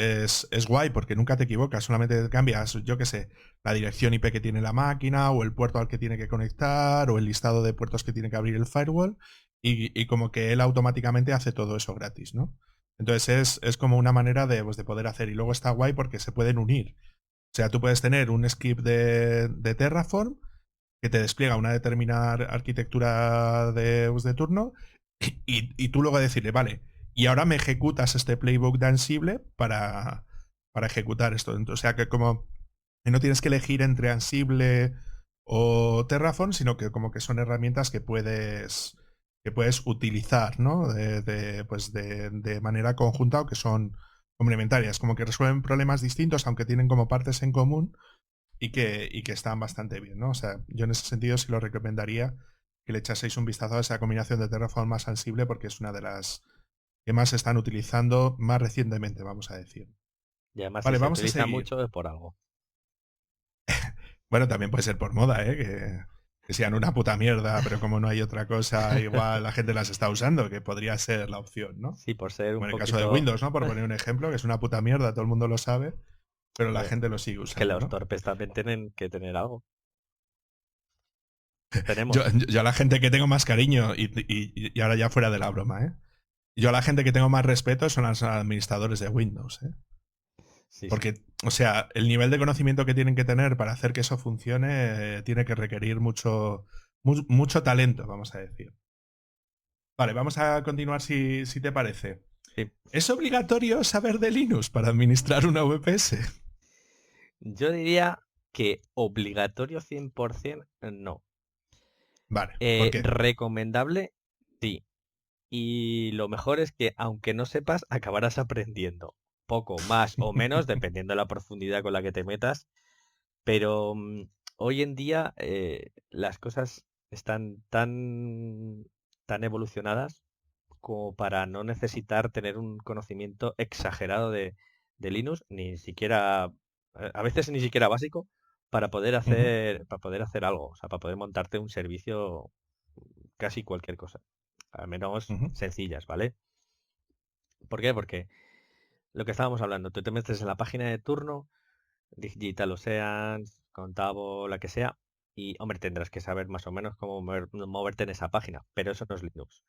guay porque nunca te equivocas, solamente cambias, yo qué sé, la dirección IP que tiene la máquina o el puerto al que tiene que conectar o el listado de puertos que tiene que abrir el firewall y como que él automáticamente hace todo eso gratis, ¿no? Entonces es como una manera de, pues, de poder hacer y luego está guay porque se pueden unir. O sea, tú puedes tener un script de Terraform que te despliega una determinada arquitectura de turno y tú luego decirle, vale, y ahora me ejecutas este playbook de Ansible para ejecutar esto. O sea, que como que no tienes que elegir entre Ansible o Terraform, sino que como que son herramientas que puedes utilizar, ¿no? Pues de manera conjunta o que son complementarias, como que resuelven problemas distintos, aunque tienen como partes en común y que están bastante bien, ¿no? O sea, yo en ese sentido sí lo recomendaría que le echaseis un vistazo a esa combinación de Terraform más Ansible porque es una de las que más se están utilizando más recientemente, vamos a decir. Y además si Vale, se vamos a utiliza seguir. mucho es por algo. Bueno, también puede ser por moda, ¿eh? Que sean una puta mierda, pero como no hay otra cosa, igual la gente las está usando, que podría ser la opción, ¿no? Sí, por ser un Como en el caso de poquito... Windows, ¿no? Por poner un ejemplo, que es una puta mierda, todo el mundo lo sabe, pero la Hombre, gente lo sigue es que usando, los ¿no? torpes también tienen que tener algo. Yo, Tenemos. yo a la gente que tengo más cariño, y ahora ya fuera de la broma, ¿eh? Yo a la gente que tengo más respeto son los administradores de Windows, ¿eh? Sí, sí. Porque, o sea, el nivel de conocimiento que tienen que tener para hacer que eso funcione tiene que requerir mucho talento, vamos a decir. Vale, vamos a continuar si te parece. Sí. ¿Es obligatorio saber de Linux para administrar una VPS? Yo diría que obligatorio 100% no. Vale, ¿por qué? Recomendable, sí. Y lo mejor es que aunque no sepas, acabarás aprendiendo. Poco más o menos, dependiendo de la profundidad con la que te metas. Pero hoy en día las cosas están tan evolucionadas como para no necesitar tener un conocimiento exagerado de Linux, ni siquiera, a veces ni siquiera básico, Ujú, para poder hacer algo, o sea, para poder montarte un servicio, casi cualquier cosa, al menos ujú, sencillas, ¿vale? ¿Por qué? Porque lo que estábamos hablando, tú te metes en la página de turno, Digital Ocean, Contabo, la que sea, y hombre, tendrás que saber más o menos cómo moverte en esa página, pero eso no es Linux.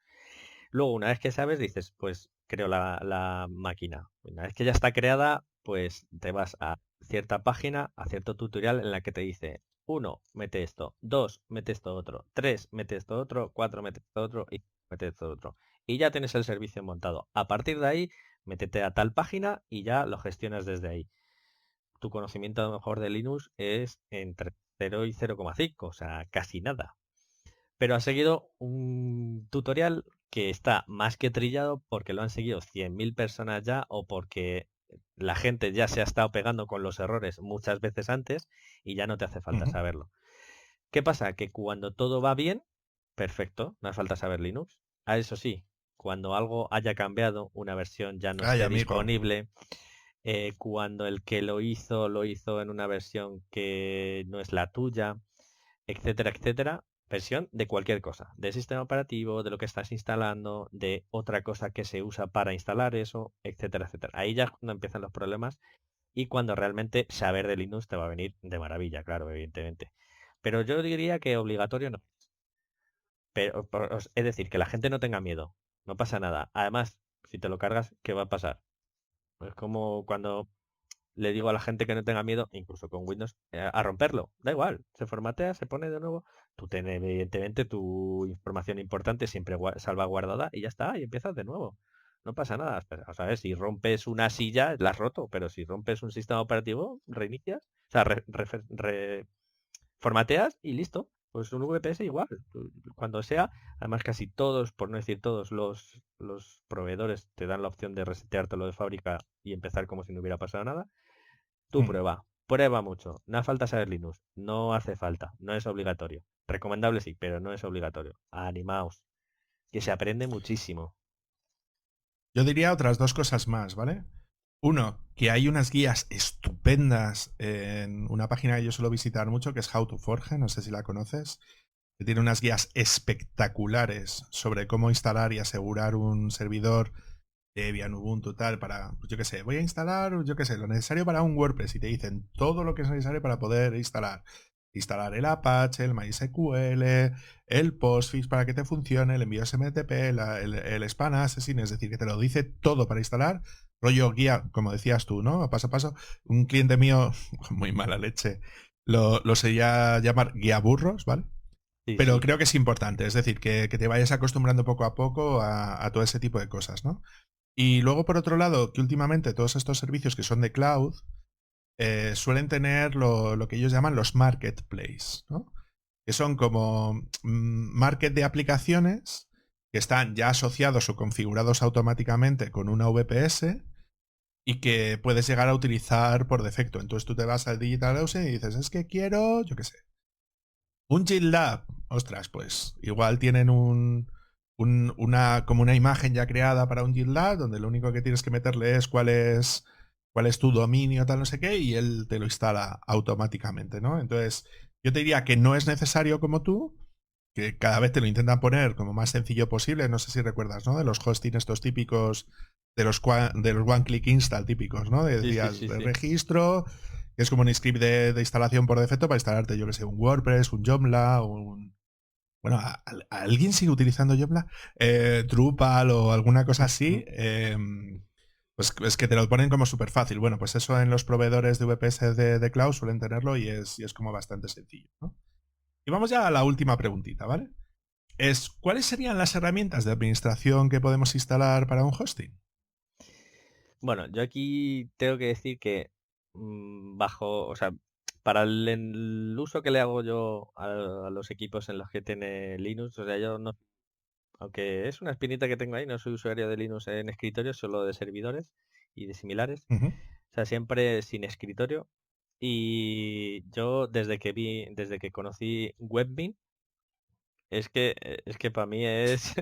Luego, una vez que sabes, dices, pues creo la máquina. Una vez que ya está creada, pues te vas a cierta página, a cierto tutorial en la que te dice, uno, mete esto, dos, mete esto otro, tres, mete esto otro, cuatro, mete esto otro y mete esto otro. Y ya tienes el servicio montado. A partir de ahí, métete a tal página y ya lo gestionas desde ahí. Tu conocimiento a lo mejor de Linux es entre 0 y 0,5, o sea, casi nada. Pero ha seguido un tutorial que está más que trillado porque lo han seguido 100.000 personas ya o porque la gente ya se ha estado pegando con los errores muchas veces antes y ya no te hace falta ujú. saberlo. ¿Qué pasa? Que cuando todo va bien, perfecto, no hace falta saber Linux. A eso sí, cuando algo haya cambiado, una versión ya no Ay, esté amigo. disponible, cuando el que lo hizo en una versión que no es la tuya, etcétera, etcétera, versión de cualquier cosa, de sistema operativo, de lo que estás instalando, de otra cosa que se usa para instalar eso, etcétera, etcétera. Ahí ya es cuando empiezan los problemas y cuando realmente saber de Linux te va a venir de maravilla, claro, evidentemente. Pero yo diría que obligatorio no. Pero, es decir, que la gente no tenga miedo, no pasa nada. Además, si te lo cargas, ¿qué va a pasar? Es como cuando le digo a la gente que no tenga miedo, incluso con Windows, a romperlo. Da igual, se formatea, se pone de nuevo. Tú tienes evidentemente tu información importante siempre salvaguardada y ya está, y empiezas de nuevo. No pasa nada. O sea, si rompes una silla, la has roto, pero si rompes un sistema operativo, reinicias, o sea, formateas y listo. Pues un VPS igual. Cuando sea, además casi todos, por no decir todos, los proveedores te dan la opción de reseteártelo de fábrica y empezar como si no hubiera pasado nada. Tú Mm. prueba, prueba mucho. No hace falta saber Linux, no hace falta, no es obligatorio. Recomendable sí, pero no es obligatorio. Animaos, que se aprende muchísimo. Yo diría otras dos cosas más, ¿vale? Uno, que hay unas guías estupendas en una página que yo suelo visitar mucho, que es How to Forge, no sé si la conoces, que tiene unas guías espectaculares sobre cómo instalar y asegurar un servidor Debian, Ubuntu, tal, para, pues yo qué sé, voy a instalar, yo qué sé, lo necesario para un WordPress y te dicen todo lo que es necesario para poder instalar. Instalar el Apache, el MySQL, el Postfix para que te funcione, el envío SMTP, el Span Assassin, es decir, que te lo dice todo para instalar. Rollo guía, como decías tú, ¿no? Paso a paso. Un cliente mío, muy mala leche, lo sería llamar guía burros, ¿vale? Sí, Pero sí. creo que es importante, es decir, que te vayas acostumbrando poco a poco a todo ese tipo de cosas, ¿no? Y luego, por otro lado, que últimamente todos estos servicios que son de cloud suelen tener lo que ellos llaman los marketplace, ¿no? Que son como market de aplicaciones que están ya asociados o configurados automáticamente con una VPS y que puedes llegar a utilizar por defecto. Entonces tú te vas al DigitalOcean y dices, es que quiero, yo qué sé, un GitLab. Ostras, pues igual tienen como una imagen ya creada para un GitLab donde lo único que tienes que meterle es cuál es tu dominio, tal, no sé qué, y él te lo instala automáticamente, ¿no? Entonces, yo te diría que no es necesario como tú, que cada vez te lo intentan poner como más sencillo posible. No sé si recuerdas, ¿no? De los hosting estos típicos, de los one click install típicos, ¿no? Sí, sí, Decías, sí, de sí. registro, que es como un script de instalación por defecto para instalarte, yo que sé, un WordPress, un Joomla, bueno, ¿alguien sigue utilizando Joomla? Drupal o alguna cosa así. Ujú. Pues es que te lo ponen como súper fácil. Bueno, pues eso en los proveedores de VPS de cloud suelen tenerlo y es como bastante sencillo, ¿no? Y vamos ya a la última preguntita, ¿vale? ¿Cuáles serían las herramientas de administración que podemos instalar para un hosting? Bueno, yo aquí tengo que decir que o sea, para el uso que le hago yo a los equipos en los que tiene Linux, o sea, yo no, aunque es una espinita que tengo ahí, no soy usuario de Linux en escritorio, solo de servidores y de similares. Ujú, O sea, siempre sin escritorio. Y yo desde que conocí Webmin, Es que para mí es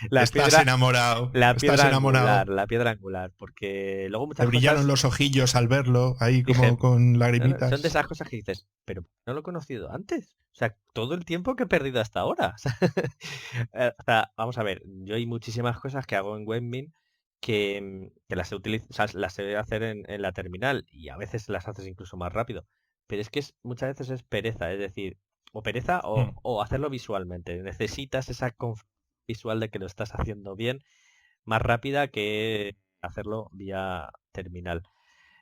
la Estás piedra, enamorado, la estás piedra enamorado. angular, la piedra angular, porque luego Te muchas brillaron cosas los ojillos al verlo, ahí dije, como con no, son de lagrimitas. esas cosas que dices, pero no lo he conocido antes. O sea, todo el tiempo que he perdido hasta ahora. O sea, vamos a ver, yo hay muchísimas cosas que hago en Webmin que las o sea, las sé hacer en la terminal y a veces las haces incluso más rápido. Pero es que muchas veces es pereza, es decir, o pereza Mm, o hacerlo visualmente. Necesitas esa visual de que lo estás haciendo bien, más rápida que hacerlo vía terminal.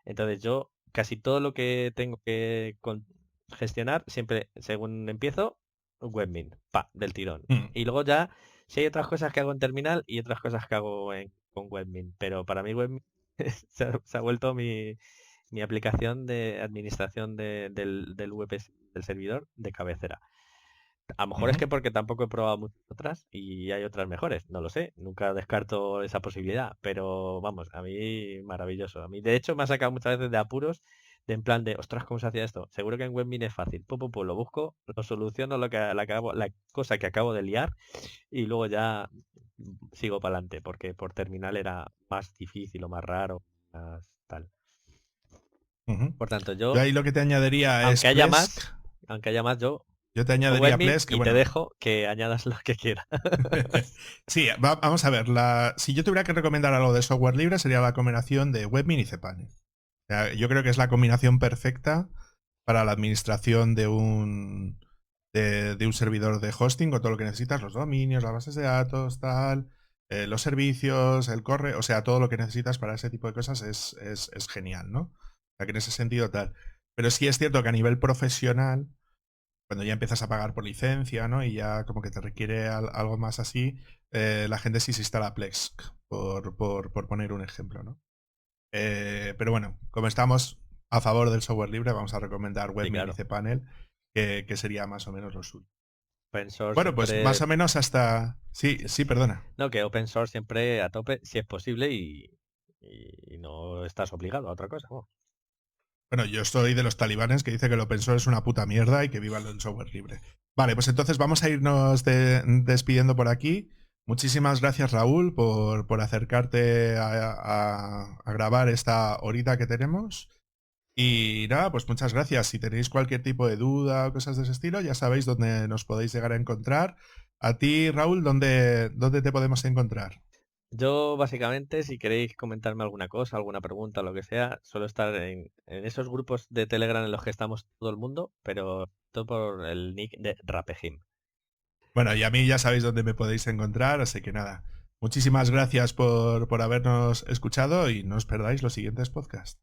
Entonces yo casi todo lo que tengo que gestionar, siempre según empiezo, Webmin, pa, del tirón. mm, Y luego ya, si hay otras cosas que hago en terminal y otras cosas que hago con Webmin. Pero para mí Webmin se ha vuelto mi aplicación de administración del web del servidor de cabecera. A lo mejor es ujú. que porque tampoco he probado muchas otras y hay otras mejores, no lo sé, nunca descarto esa posibilidad, pero vamos, a mí maravilloso. A mí, de hecho, me ha sacado muchas veces de apuros, de en plan de, ostras, ¿cómo se hacía esto? Seguro que en Webmin es fácil. Lo busco, lo soluciono, la cosa que acabo de liar y luego ya sigo para adelante, porque por terminal era más difícil o más raro, más tal. Ujú. Por tanto, Yo yo, ahí lo que te añadiría es aunque haya Plesk. más, aunque haya más, yo Yo te añadiría Webmin Plesk, que y te bueno. dejo que añadas lo que quieras. Sí, vamos a ver. Si yo tuviera que recomendar algo de software libre, sería la combinación de Webmin y cPanel. O sea, yo creo que es la combinación perfecta para la administración de un servidor de hosting con todo lo que necesitas, los dominios, las bases de datos, tal, los servicios, el correo, o sea, todo lo que necesitas para ese tipo de cosas es genial, ¿no? O sea, que en ese sentido tal. Pero sí es cierto que a nivel profesional, cuando ya empiezas a pagar por licencia, ¿no? Y ya como que te requiere algo más así, la gente sí se instala Plex, por poner un ejemplo, ¿no? Pero bueno, como estamos a favor del software libre, vamos a recomendar Sí, Webmin y claro. cPanel, que sería más o menos lo suyo. Open source Bueno, pues más siempre. o menos hasta... Sí, Sí. sí, perdona. No, que open source siempre a tope, si es posible, y no estás obligado a otra cosa. Vamos. Bueno, yo soy de los talibanes que dice que el open source es una puta mierda y que viva el software libre. Vale, pues entonces vamos a irnos despidiendo por aquí. Muchísimas gracias, Raúl, por acercarte a grabar esta horita que tenemos. Y nada, pues muchas gracias. Si tenéis cualquier tipo de duda o cosas de ese estilo, ya sabéis dónde nos podéis llegar a encontrar. A ti, Raúl, ¿dónde te podemos encontrar? Yo, básicamente, si queréis comentarme alguna cosa, alguna pregunta, lo que sea, suelo estar en esos grupos de Telegram en los que estamos todo el mundo, pero todo por el nick de Rapejim. Bueno, y a mí ya sabéis dónde me podéis encontrar, así que nada. Muchísimas gracias por habernos escuchado y no os perdáis los siguientes podcasts.